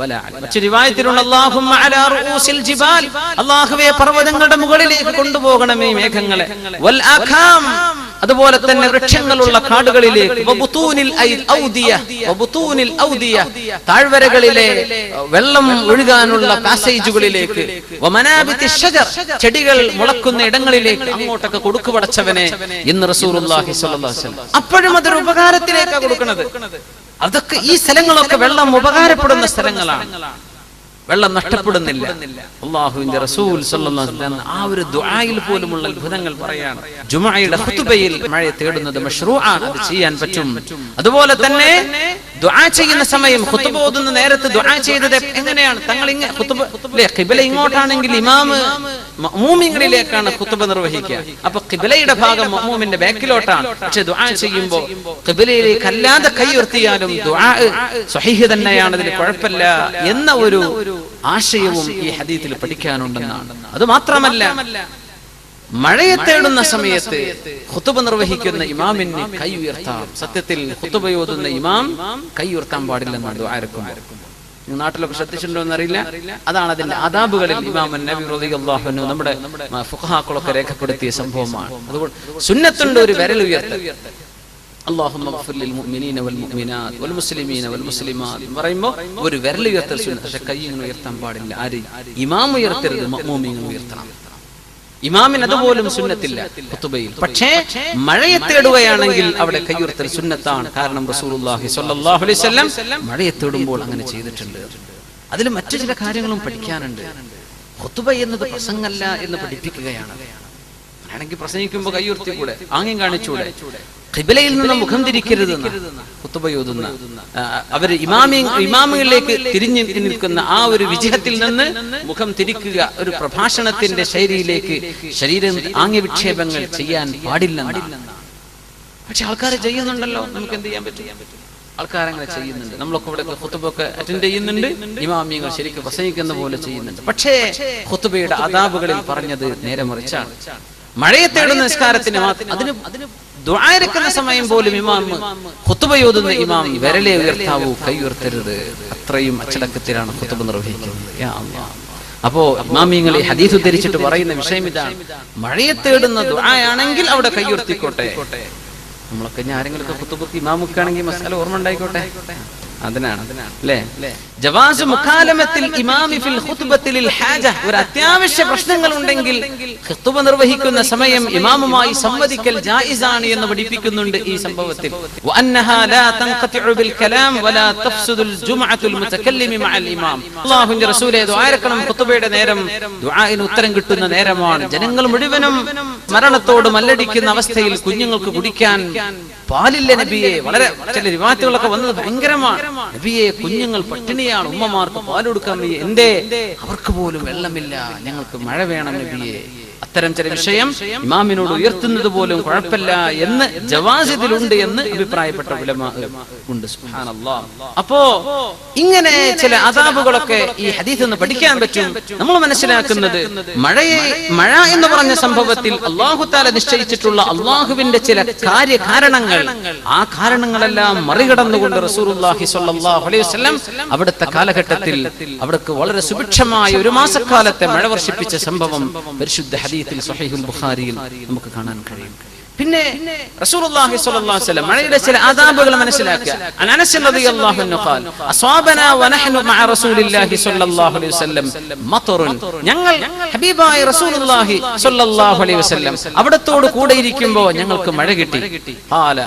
S1: വലാ അലൈന. മറ്റൊരു റിവായത്തിലുള്ള അല്ലാഹുമ്മ അലാ റൂസിൽ ജിബാൽ, അല്ലാഹുവേ പർവ്വതങ്ങളുടെ മുകളിലേക്ക് കൊണ്ടുപോകണമേ മേഘങ്ങളെ. വൽ ആഖാം, അതുപോലെ തന്നെ വൃക്ഷങ്ങളുള്ള കാടുകളിലേക്ക്. വബുതൂനിൽ ഔദിയ, വബുതൂനിൽ ഔദിയ, താഴ്വരകളിലെ വെള്ളം ഒഴുകാനുള്ള പാസേജുകളിലേക്ക്. വമനാബിത്തി ഷജർ, ചെടികൾ മുളക്കുന്ന ഇടങ്ങളിലേക്ക് അങ്ങോട്ടൊക്കെ കൊടുക്കു പടച്ചവനെ എന്ന് റസൂലുള്ളാഹി സ്വല്ലല്ലാഹു അലൈഹി വസല്ലം. അപ്പോഴും അതൊരു ഉപകാരത്തിലേക്കാണ് കൊടുക്കുന്നത്. അതൊക്കെ ഈ സ്ഥലങ്ങളൊക്കെ വെള്ളം ഉപകാരപ്പെടുന്ന സ്ഥലങ്ങളാണ്, വെള്ളം നഷ്ടപ്പെടുന്നില്ല. അല്ലാഹുവിന്റെ റസൂൽ സ്വല്ലല്ലാഹു അലൈഹി വസല്ലം ആ ഒരു ദുആയിൽ പോലുമുള്ള അത്ഭുതങ്ങൾ പറയാണ്. ജുമുഅയുടെ ഖുതുബയിൽ മഴ തേടുന്നത് മശ്റൂആണ്, അത് ചെയ്യാൻ പറ്റും. അതുപോലെ തന്നെ ദുആ ചെയ്യുന്ന സമയം, ഖുതുബ ഓതുന്ന നേരത്ത് ദുആ ചെയ്തത് എങ്ങനെയാണ്? തങ്ങൾ ഖിബല ഇങ്ങോട്ടാണെങ്കിൽ ഇമാം മഅ്മൂമിങ്ങളിലേക്കാണ് ഖുതുബ നിർവഹിക്കുക. അപ്പൊ ഖിബലയുടെ ഭാഗം മഅ്മൂമിന്റെ ബാക്കിലോട്ടാണ്. പക്ഷെ ദുആ ചെയ്യുമ്പോൾ ഖിബലയിലേക്ക് അല്ലാതെ കൈ ഉയർത്തിയാലും ദുആ സ്വഹീഹ് തന്നെയാണ്, അതിൽ കുഴപ്പമില്ല എന്ന ഒരു ആശയവും ഈ ഹദീസിൽ പഠിക്കാനുണ്ടെന്നാണ്. അത് മാത്രമല്ല, മഴയെ തേടുന്ന സമയത്ത് ഖുതുബ നിർവഹിക്കുന്ന ഇമാമിന് കൈ ഉയർത്താം. സത്യത്തിൽ ഖുതുബ ഓതുന്ന ഇമാം കൈ ഉയർത്താൻ പാടില്ലെന്നാണ് ദുആരക്കുമ്പോൾ. നാട്ടിലൊക്കെ ശ്രദ്ധിച്ചിട്ടുണ്ടോ എന്നറിയില്ല. അതാണ് അതിന്റെ ആദാബുകളിൽ ഇമാം നബി റളിയല്ലാഹു അൻഹു നമ്മുടെ ഫുഖഹാക്കളൊക്കെ രേഖപ്പെടുത്തിയ സംഭവമാണ്. അതുകൊണ്ട് സുന്നത്തുണ്ട് ഒരു വിരൽ ഉയർത്തൽ. അല്ലാഹുമ്മ ഗ്ഫിർ ലിൽ മുഅ്മിനീന വൽ മുഅ്മിനാത്ത് വൽ മുസ്ലിമീന വൽ മുസ്ലിമാത്ത് പറയുമ്പോൾ ഒരു വിരൽ ഉയർത്തൽ സുന്നത്ത്. പക്ഷെ കൈ ഇങ്ങനെ ഉയർത്താൻ പാടില്ല. ആര്? ഇമാം ഉയർത്തരുത്, മഅ്മൂമിങ്ങൾ ഉയർത്തണം. ഇമാമിന് അതുപോലും സുന്നത്തില്ല ഖുതുബയിൽ. പക്ഷേ മഴയെ തേടുകയാണെങ്കിൽ അവിടെ കൈ ഉയർത്തൽ സുന്നത്താണ്. കാരണം റസൂലുള്ളാഹി സ്വല്ലല്ലാഹു അലൈഹി വസല്ലം മഴയെ തേടുമ്പോൾ അങ്ങനെ ചെയ്തിട്ടുണ്ട്. അതിൽ മറ്റു ചില കാര്യങ്ങളും പഠിക്കാനുണ്ട്. ഖുതുബ എന്നത് പ്രസംഗമല്ല എന്ന് പഠിപ്പിക്കുകയാണ്. ആണെങ്കിൽ പ്രസംഗിക്കുമ്പോൾ കൈ ഉയർത്തിക്കൂടെ, ആംഗ്യം കാണിച്ചൂടെ? ഖിബലയിൽ നിന്ന് മുഖം തിരിക്കരുത് ഖുതുബ ഓതുന്ന അവര് ഇമാമികളിലേക്ക് തിരിഞ്ഞു നിൽക്കുന്ന ആ ഒരു വിജയത്തിൽ നിന്ന് മുഖം തിരിക്കുക, ഒരു പ്രഭാഷണത്തിന്റെ ശൈലിയിലേക്ക് ശരീരം ആംഗ്യവിക്ഷേപങ്ങൾ ചെയ്യാൻ പാടില്ലെന്നാണ്. പക്ഷെ ആൾക്കാർ ചെയ്യുന്നുണ്ടല്ലോ, നമുക്ക് എന്ത് ചെയ്യാൻ പറ്റും? ആൾക്കാരങ്ങനെ ചെയ്യുന്നുണ്ട്. നമ്മളൊക്കെ ഇവിടെ ഖുതുബൊക്കെ അറ്റൻഡ് ചെയ്യുന്നുണ്ട്, ഇമാമിയങ്ങൾ ശരിക്കും പ്രസംഗിക്കുന്ന പോലെ ചെയ്യുന്നുണ്ട്. പക്ഷേ ഖുതുബയുടെ ആദാബുകളിൽ പറഞ്ഞത് നേരെ മറിച്ചാണ്. മഴയെ തേടുന്ന നിസ്കാരത്തിന് അതിന് ദുആ ഇറക്കുന്ന സമയം പോലും ഇമാം ഖുതുബ ഓതുന്ന ഇമാം വിരലേ ഉയർത്താവൂ, കൈ ഉയർത്തരുത്. അത്രയും അച്ചടക്കത്തിലാണ് ഖുതുബ നിർവഹിക്കുന്നത്. യാ അല്ലാഹ്. അപ്പോ ഇമാമിയങ്ങൾ ഈ ഹദീസ് ഉദ്ധരിച്ചിട്ട് പറയുന്ന വിഷയം ഇതാണ്: മഴയെ തേടുന്ന ദുആ ആണെങ്കിൽ അവിടെ കൈ ഉയർത്തിക്കോട്ടെ. നമ്മളൊക്കെ ആരെങ്കിലും ഖുതുബക്ക് ഇമാമുക്കാണെങ്കിൽ മസാല ഓർമ്മ ഉണ്ടായിക്കോട്ടെ. അതിനാണ് അല്ലേ ജവാസ് മുഖാലമത്തിൽ ഇമാമി ഫിൽ ഖുത്ബത്തിൽ ഹാജ. ഒരു അത്യാവശ്യ പ്രശ്നങ്ങൾ ഉണ്ടെങ്കിൽ ഖുത്ബ നിർവഹിക്കുന്ന സമയം ഇമാമുമായി സംവദിക്കൽ ജായിസാണ് എന്ന് പഠിപ്പിക്കുന്നുണ്ട് ഈ സംഭവത്തിൽ. വഅന്നഹാ ലാ തൻഖതിഉ ബിൽ കലാം വലാ തഫ്സുദുൽ ജുംഅത്തുൽ മുതകല്ലിമി മഅൽ ഇമാം. അല്ലാഹുവിന്റെ റസൂലേ ദുആയിരക്കണം ഖുത്ബയുടെ നേരം ദുആഇന് ഉത്തരം കിട്ടുന്ന നേരമാണ്. ജനങ്ങൾ മുഴുവനും മരണത്തോട് മല്ലടിക്കുന്ന അവസ്ഥയിൽ കുഞ്ഞുങ്ങൾക്ക് കുടിക്കാൻ പാലില്ല നബിയെ. വളരെ ചില റിവായത്തുകളൊക്കെ വന്നത് ഭയങ്കരമാണ്. നബിയെ കുഞ്ഞുങ്ങൾ പട്ടിണിയാണ്, ഉമ്മമാർക്ക് പാൽ കൊടുക്കാൻ വയ്യ, എന്തേ അവർക്ക് പോലും വെള്ളമില്ല, ഞങ്ങൾക്ക് മഴ വേണം നബിയെ. അത്തരം ചില വിഷയം ഇമാമിനോട് ഉയർത്തുന്നത് പോലും കുഴപ്പമില്ല എന്ന് ജവാസിദിലുണ്ട് എന്ന് അഭിപ്രായപ്പെട്ട ഉലമാ ഉണ്ട്. സുബ്ഹാനല്ലാഹ്. അപ്പോ ഇങ്ങനെ ചില അദാബുകളൊക്കെ ഈ ഹദീസിൽ നിന്ന് പഠിക്കാൻ പറ്റും. നമ്മൾ മനസ്സിലാക്കുന്നത് മഴ എന്ന് പറഞ്ഞ സംഭവത്തിൽ അല്ലാഹു തആല നിശ്ചയിച്ചിട്ടുള്ള അല്ലാഹുവിന്റെ ചില കാര്യകാരണങ്ങൾ, ആ കാരണങ്ങളെല്ലാം മറികടന്നുകൊണ്ട് റസൂലുള്ളാഹി സ്വല്ലല്ലാഹു അലൈഹി വസല്ലം അവിടുത്തെ കാലഘട്ടത്തിൽ അവിടേക്ക് വളരെ സുഭിക്ഷമായ ഒരു മാസക്കാലത്തെ മഴ വർഷിപ്പിച്ച സംഭവം പരിശുദ്ധ ഹദീസിൽ സ്വഹീഹുൽ ബുഖാരിയിൽ നമുക്ക് കാണാൻ കഴിയും. പിന്നെ റസൂലുള്ളാഹി സ്വല്ലല്ലാഹു അലൈഹി വസല്ലം മഴയുടെ ചില ആദാബുകൾ മനസ്സിലാക്കുക. അനസ് റളിയല്ലാഹു അൻഹു ഖാൽ അസ്വാബനാ വനഹ്നു മഅ റസൂലില്ലാഹി സ്വല്ലല്ലാഹു അലൈഹി വസല്ലം മത്റുൻ. ഞങ്ങൾ ഹബീബായ റസൂലുള്ളാഹി സ്വല്ലല്ലാഹു അലൈഹി വസല്ലം അവിടത്തോട് കൂടെ ഇരിക്കുമ്പോൾ ഞങ്ങൾക്ക് മഴ കിട്ടി. ഖാല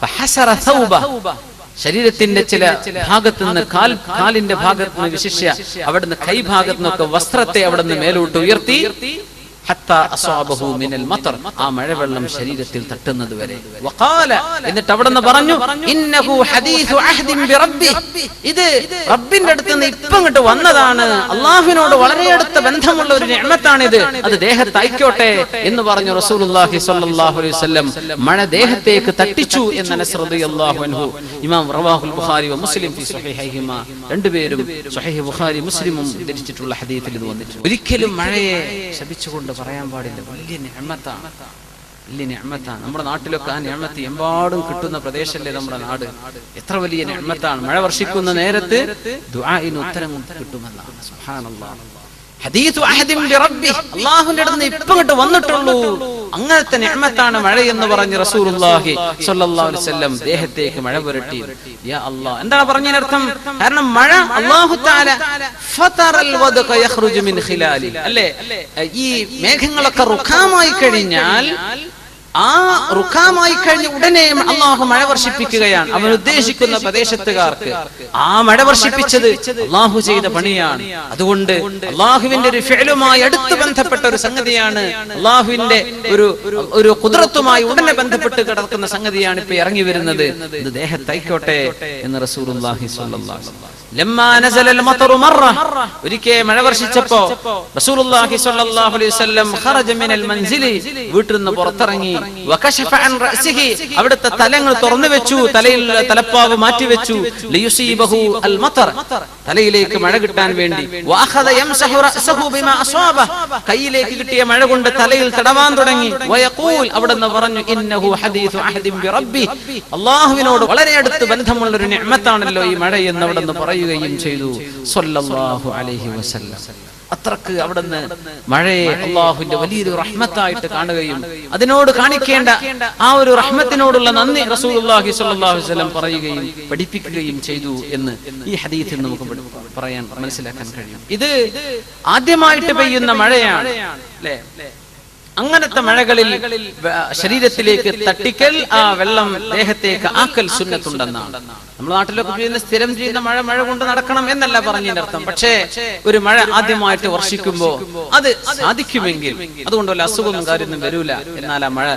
S1: ഫഹസറ തൗബ. ശരീരത്തിന്റെ ചില ഭാഗത്ത് നിന്ന് കാലിന്റെ ഭാഗത്ത് നിന്ന് വിശിഷ്യ അവിടുന്ന് കൈഭാഗത്ത് നിന്നൊക്കെ വസ്ത്രത്തെ അവിടുന്ന് മേലോട്ട് ഉയർത്തി ആ മഴവെള്ളം ശരീരത്തിൽ തട്ടുന്നത് വരെ. എന്നിട്ട് അവിടുന്ന് പറഞ്ഞു, ഇത് റബ്ബിന്റെ അടുത്ത് നിന്ന് ഇപ്പം ഇങ്ങോട്ട് വന്നതാണ്, അള്ളാഹുവിനോട് വളരെ അടുത്ത ബന്ധമുള്ള ഒരു നിഅമത്താണിത്, അത് ദേഹത്ത് അയക്കോട്ടെ എന്ന് പറഞ്ഞു റസൂലുള്ളാഹി സ്വല്ലല്ലാഹു അലൈഹി വസല്ലം. മഴ ദേഹത്തേക്ക് തട്ടിച്ചു എന്ന് അനസ് റളിയല്ലാഹു അൻഹു ഇമാം റവാഹുൽ ബുഖാരി വ മുസ്ലിം ഫി സ്വഹീഹൈഹിമാ, രണ്ടുപേരും സ്വഹീഹ് ബുഖാരി മുസ്ലിമും ഉദ്ധരിച്ചിട്ടുള്ള ഹദീസിൽ ഇത് വന്നിട്ടുണ്ട്. ഒരിക്കലും മഴയെ ശപിച്ചുകൊണ്ട് പറയാൻ പാടില്ല. വലിയ നിഅമത്താണ്, വലിയ നിഅമത്താണ്. നമ്മുടെ നാട്ടിലൊക്കെ ആ നിഅമത്ത് എമ്പാടും കിട്ടുന്ന പ്രദേശമല്ലേ നമ്മുടെ നാട്. എത്ര വലിയ നിഅമത്താണ്. മഴ വർഷിക്കുന്ന നേരത്ത് ദുആഇന് ഉത്തരം കിട്ടുമെന്നാണ്. സുബ്ഹാനല്ലാഹ്. ഹദീസു അഹദിൻ ബിറബ്ബി, അല്ലാഹുവിന്റെ അടുത്ത് ഇപ്പം ഇങ്ങോട്ട് വന്നിട്ടുള്ളൂ, അങ്ങനത്തെ നിഅമത്താണ് മഴ എന്ന് പറഞ്ഞ് റസൂലുള്ളാഹി സ്വല്ലല്ലാഹു അലൈഹി വസല്ലം ദേഹത്തേക്ക് മഴ പുരട്ടി. യാ അല്ലാഹ്, എന്താണ് പറഞ്ഞതിനർത്ഥം? കാരണം മഴ അല്ലാഹു തആല ഫതറൽ വദ്ഖ യഖ്റുജു മിൻ ഖിലാലി, അല്ലേ, ഈ മേഘങ്ങളൊക്കെ റുഖാമായി കഴിഞ്ഞാൽ ആ റുഖാമായി കഴിഞ്ഞ ഉടനെ അള്ളാഹു മഴ വർഷിപ്പിക്കുകയാണ് അവൻ ഉദ്ദേശിക്കുന്ന പ്രദേശത്തുകാർക്ക്. ആ മഴ വർഷിപ്പിച്ചത് അള്ളാഹു ചെയ്ത പണിയാണ്. അതുകൊണ്ട് അള്ളാഹുവിന്റെ ഒരു ഫിഅലുമായി അടുത്ത് ബന്ധപ്പെട്ട ഒരു സംഗതിയാണ്, അള്ളാഹുവിന്റെ ഒരു ഖുദ്റത്തുമായി ഉടനെ ബന്ധപ്പെട്ട് കിടക്കുന്ന സംഗതിയാണ് ഇപ്പൊ ഇറങ്ങി വരുന്നത്. ഇത് ദേഹത്തൈക്കോട്ടെ എന്ന് റസൂലുള്ളാഹി സ്വല്ലല്ലാഹു അലൈഹി വസല്ലം. ലമ്മാ നസലൽ മത്റു മറ, ഒരിക്കൽ മഴ വർഷിച്ചപ്പോ റസൂലുള്ളാഹി സ്വല്ലല്ലാഹു അലൈഹി വസല്ലം ഖറജ മിനൽ മൻസിലി, വീട്ടിൽ നിന്ന് പുറത്തിറങ്ങി, വകശഫ അൻ റഅസിഹി, അവിടുത്തെ തലങ്ങൾ തുറന്നു വെച്ചു, തലയിൽ തലപ്പാവ് മാറ്റി വെച്ചു, ലിയുസീബഹു അൽ മത്ർ, തലയിലേക്ക് മഴ കിട്ടാൻ വേണ്ടി, വഅഖദ യംസഹു റഅസഹു ബിമാ അസ്വാബ, കൈയിലേക്ക് കിട്ടിയ മഴ കൊണ്ട് തലയിൽ തടവാൻ തുടങ്ങി. വയഖൂൽ, അവിടുന്ന് പറഞ്ഞു, ഇന്നഹു ഹദീസു അഹദിൻ ബിറബ്ബി, അല്ലാഹുവിനോട് വളരെ അടുത്ത് ബന്ധമുള്ള ഒരു നിഅമത്താണല്ലോ ഈ മഴ എന്ന് അവിടുന്ന് പറയുകയും ചെയ്തു സ്വല്ലല്ലാഹു അലൈഹി വസല്ലം. അത്രക്ക് അവിടുന്ന് മഴയെ അള്ളാഹുവിന്റെ വലിയൊരു റഹ്മത്തായിട്ട് കാണുകയും അതിനോട് കാണിക്കേണ്ട ആ ഒരു റഹ്മത്തിനോടുള്ള നന്ദി റസൂലുള്ളാഹി സ്വല്ലല്ലാഹു അലൈഹി വസല്ലം പറയുകയും പഠിപ്പിക്കുകയും ചെയ്തു എന്ന് ഈ ഹദീസിൽ നമുക്ക് പറയാൻ മനസ്സിലാക്കാൻ കഴിയും. ഇത് ആദ്യമായിട്ട് പെയ്യുന്ന മഴയാണ്, അല്ലേ? അങ്ങനത്തെ മഴകളിൽ ശരീരത്തിലേക്ക് തട്ടിക്കൽ, ആ വെള്ളം ദേഹത്തേക്ക് ആക്കൽ സുന്നത്തുണ്ടെന്നാണ്. നമ്മുടെ നാട്ടിലൊക്കെ ചെയ്യുന്ന സ്ഥിരം ചെയ്യുന്ന മഴ കൊണ്ട് നടക്കണം എന്നല്ല പറഞ്ഞതിന്റെ അർത്ഥം. പക്ഷേ ഒരു മഴ ആദ്യമായിട്ട് വർഷിക്കുമ്പോ അത് സാധിക്കുമെങ്കിൽ അതുകൊണ്ട് വല്ല അസുഖമൊന്നും കാര്യമൊന്നും വരൂല. എന്നാൽ ആ മഴ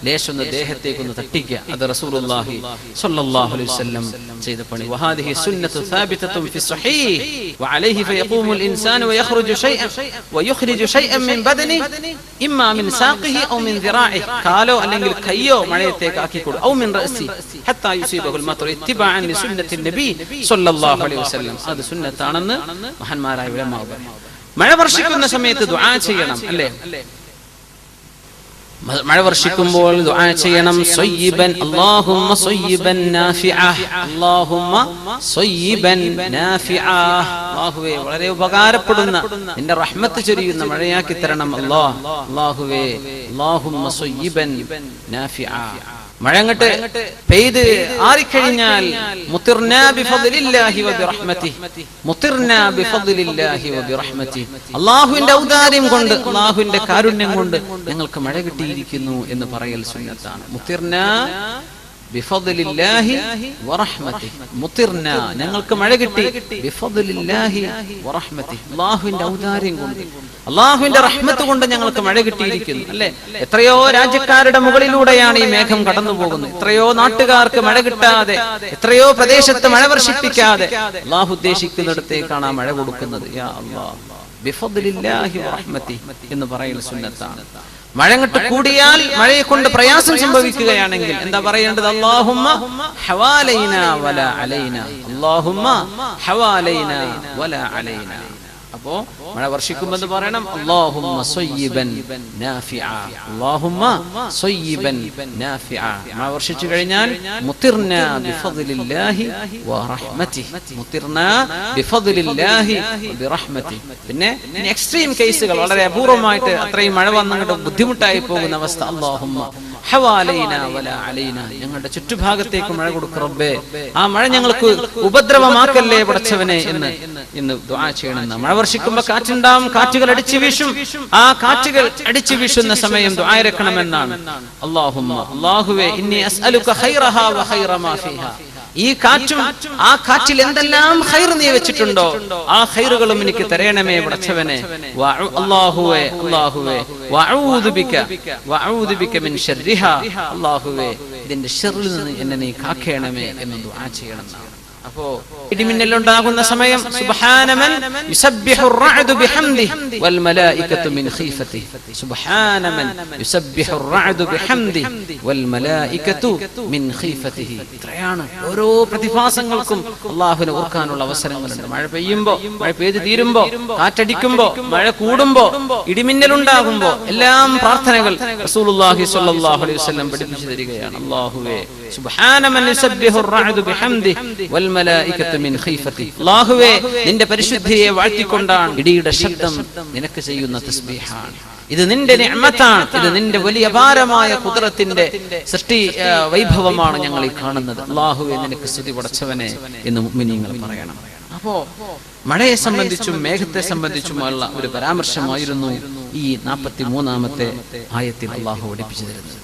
S1: ലേശൊന്ന് ദേഹത്തേക്കൊന്ന് തട്ടിക്കുക, അത് റസൂലുള്ളാഹി സ്വല്ലല്ലാഹു അലൈഹി വസല്ലം ചെയ്ത പണി. വഹാദിഹി സുന്നത്തു സാബിതത്തുൻ ഫി സ്വഹീഹ് വഅലൈഹി ഫയഖൂമുൽ ഇൻസാനു വയഖ്റുജു ശൈഅൻ വയുഖ്രിജു ശൈഅൻ മിൻ ബദനി ഇമ്മാ മിൻ സാഖിഹി ഔ മിൻ ദിറാഇഹി, കാലോ അല്ലെങ്കിൽ കയ്യോ മഴയത്തേക്ക് ആക്കിക്കൊടു, ഔ മിൻ റഅസി ഹത്താ യുസീബഹുൽ മത്റു ഇത്തിബാഅൻ ലിസുന്നത്തിൻ നബി സ്വല്ലല്ലാഹു അലൈഹി വസല്ലം. അത് സുന്നത്താണെന്ന് മഹാന്മാരായ ഉലമാ പറഞ്ഞു. മഴ വർഷിക്കുന്ന സമയത്ത് ദുആ ചെയ്യണം, അല്ലേ? മഴ വർഷിക്കുമ്പോൾ ദുആ ചെയ്യണം. സയ്യിബൻ അല്ലാഹുമ്മ സയ്യിബൻ നാഫിഅ, അല്ലാഹുമ്മ സയ്യിബൻ നാഫിഅ, അല്ലാഹുവേ വളരെ ഉപകാരപ്പെടുന്ന നിന്റെ റഹ്മത്ത് ചൊരിയുന്ന മഴയാക്കി തരണം അല്ലാഹ്. അല്ലാഹുവേ അല്ലാഹുമ്മ സയ്യിബൻ നാഫിഅ, മഴ അങ്ങട്ട് പെയ്ത് ആറിക്കഴിഞ്ഞാൽ മുത്തിർനാ ബിഫദ്ലില്ലാഹി വബിറഹ്മതിഹി, മുത്തിർനാ ബിഫദ്ലില്ലാഹി വബിറഹ്മതിഹി, അല്ലാഹുവിന്റെ ഔദാര്യം കൊണ്ട്, അല്ലാഹുവിന്റെ കാരുണ്യം കൊണ്ട് ഞങ്ങൾക്ക് മഴ കിട്ടിയിരിക്കുന്നു എന്ന് പറയൽ സുന്നത്താണ്. മുത്തിർനാ ബിഫദ്ലില്ലാഹി വറഹ്മതിഹി, മുത്തിർനാ ഞങ്ങൾക്ക് മഴ കിട്ടി, ബിഫദ്ലില്ലാഹി വറഹ്മതിഹി, അല്ലാഹുവിന്റെ ഔദാര്യം കൊണ്ട്, അല്ലാഹുവിന്റെ റഹ്മത്ത് കൊണ്ട് ഞങ്ങൾക്ക് മഴ കിട്ടിയിരിക്കുന്നു. അല്ലെ, എത്രയോ രാജ്യക്കാരുടെ മുകളിലൂടെയാണ് ഈ മേഘം കടന്നു പോകുന്നത്. എത്രയോ നാട്ടുകാർക്ക് മഴ കിട്ടാതെ, എത്രയോ പ്രദേശത്ത് മഴ വർഷിപ്പിക്കാതെ അല്ലാഹു ഉദ്ദേശിക്കുന്നിടത്തേക്കാണ് ആ മഴ കൊടുക്കുന്നത്. യാ അല്ലാഹ് ബിഫദ്ലില്ലാഹി വറഹ്മതിഹി എന്ന് പറയൽ സുന്നത്താണ്. മഴ അങ്ങോട്ട് കൂടിയാൽ, മഴയെ കൊണ്ട് പ്രയാസം സംഭവിക്കുകയാണെങ്കിൽ എന്താ പറയേണ്ടത്? അല്ലാഹുമ്മ ഹവാലൈനാ വലാ അലൈനാ, അല്ലാഹുമ്മ ഹവാലൈനാ വലാ അലൈനാ. അപ്പോ മഴ വർഷിക്കുമ്പോൾ പറയണം അല്ലാഹുമ്മ സ്വയ്യിബൻ നാഫിഅ, അല്ലാഹുമ്മ സ്വയ്യിബൻ നാഫിഅ. മഴ വർഷിച്ചു കഴിഞ്ഞാൽ മുത്തിർനാ ബിഫദ്ലില്ലാഹി വറഹ്മതിഹി, മുത്തിർനാ ബിഫദ്ലില്ലാഹി വബിറഹ്മതിഹി. പിന്നെ എക്സ്ട്രീം കേസുകൾ, വളരെ അപൂർവമായിട്ട് അത്രയും മഴ വന്നിട്ട് ബുദ്ധിമുട്ടായി പോകുന്ന അവസ്ഥ, അല്ലാഹുമ്മ ഹവാലൈനാ വലാ അലൈനാ, ഞങ്ങളുടെ ചുറ്റുഭാഗത്തേക്ക് മഴ കൊടുക്ക് റബ്ബേ, ആ മഴ ഞങ്ങൾക്ക് ഉപദ്രവമാക്കല്ലേ പടച്ചവനെ എന്ന് ദുആ ചെയ്യണം. മഴ വർഷിക്കുമ്പോൾ കാറ്റുണ്ടാവും, കാറ്റുകൾ അടിച്ചു വീശും. ആ കാറ്റുകൾ അടിച്ചു വീശുന്ന സമയം ദുആ ഇറക്കണമെന്നാണ്. അല്ലാഹുമ്മ, അല്ലാഹുവേ, ഇന്നി അസ്അലുക ഖൈറഹാ വ ഖൈറ മാ ഫീഹാ, ഈ കാറ്റും ആ കാറ്റിൽ എന്തെല്ലാം ഖൈർ നീ വെച്ചിട്ടുണ്ടോ ആ ഖൈറുകളും എനിക്ക് തരണമേ പടച്ചവനെ. അല്ലാഹുവേ, അല്ലാഹുവേ, വഅഊദു ബിക മിൻ ശർരിഹാ, അല്ലാഹുവേ, ഇതിന്റെ ശർറിൽ നിന്ന് എന്നെ നീ കാക്കേണമേ എന്ന് ദുആ ചെയ്യണം. അപ്പോ ഇടിമിന്നലുണ്ടാകുന്ന സമയം സുബ്ഹാനമൻ യുസബ്ബിഹുർ റഅദു ബിഹംദിഹി വൽ മലായികതു മിൻ ഖീഫതിഹി, സുബ്ഹാനമൻ യുസബ്ബിഹുർ റഅദു ബിഹംദിഹി വൽ മലായികതു മിൻ ഖീഫതിഹി. ഇത്രയാണ് ഓരോ പ്രതിഭാസങ്ങൾക്കും അല്ലാഹുവിനെ ഓർക്കാനുള്ള അവസരങ്ങളുണ്ട്. മഴ പെയ്യുമ്പോ, മഴ പെയ്ത് തീരുമ്പോ, കാറ്റടിക്കുമ്പോ, മഴ കൂടുമ്പോ, ഇടിമിന്നലുണ്ടാകുമ്പോ എല്ലാം പ്രാർത്ഥനകൾ റസൂലുള്ളാഹി സ്വല്ലല്ലാഹു അലൈഹി വസല്ലം പഠിപ്പിച്ചു തരികയാണ്. അല്ലാഹുവേ, സുബ്ഹാനമൻ യുസബ്ബിഹുർ റഅദു ബിഹംദിഹി വൽ മലായികതു മിൻ ഖീഫതിഹി, അല്ലാഹുവേ, നിന്റെ പരിശുദ്ധിയെ വാഴ്ത്തിക്കൊണ്ടാണ് ഇടിയുടെ ശബ്ദം നിനക്ക് ചെയ്യുന്ന തസ്ബീഹാണ്. ഇത് നിന്റെ നിഅമത്താണ്, ഇത് നിന്റെ വലിയ അപാരമായ ഖുദ്റത്തിന്റെ സൃഷ്ടി വൈഭവമാണ് ഞങ്ങൾ ഈ കാണുന്നത്. അല്ലാഹുവേ, നിനക്ക് സ്തുതി പടച്ചവനെ എന്ന് മുഅ്മിനീങ്ങൾ പറയണം. അപ്പോ മഴയെ സംബന്ധിച്ചും മേഘത്തെ സംബന്ധിച്ചുമുള്ള ഒരു പരാമർശമായിരുന്നു ഈ 43-ാമത്തെ ആയത്തിൽ അല്ലാഹു പഠിപ്പിച്ചു തരുന്നത്.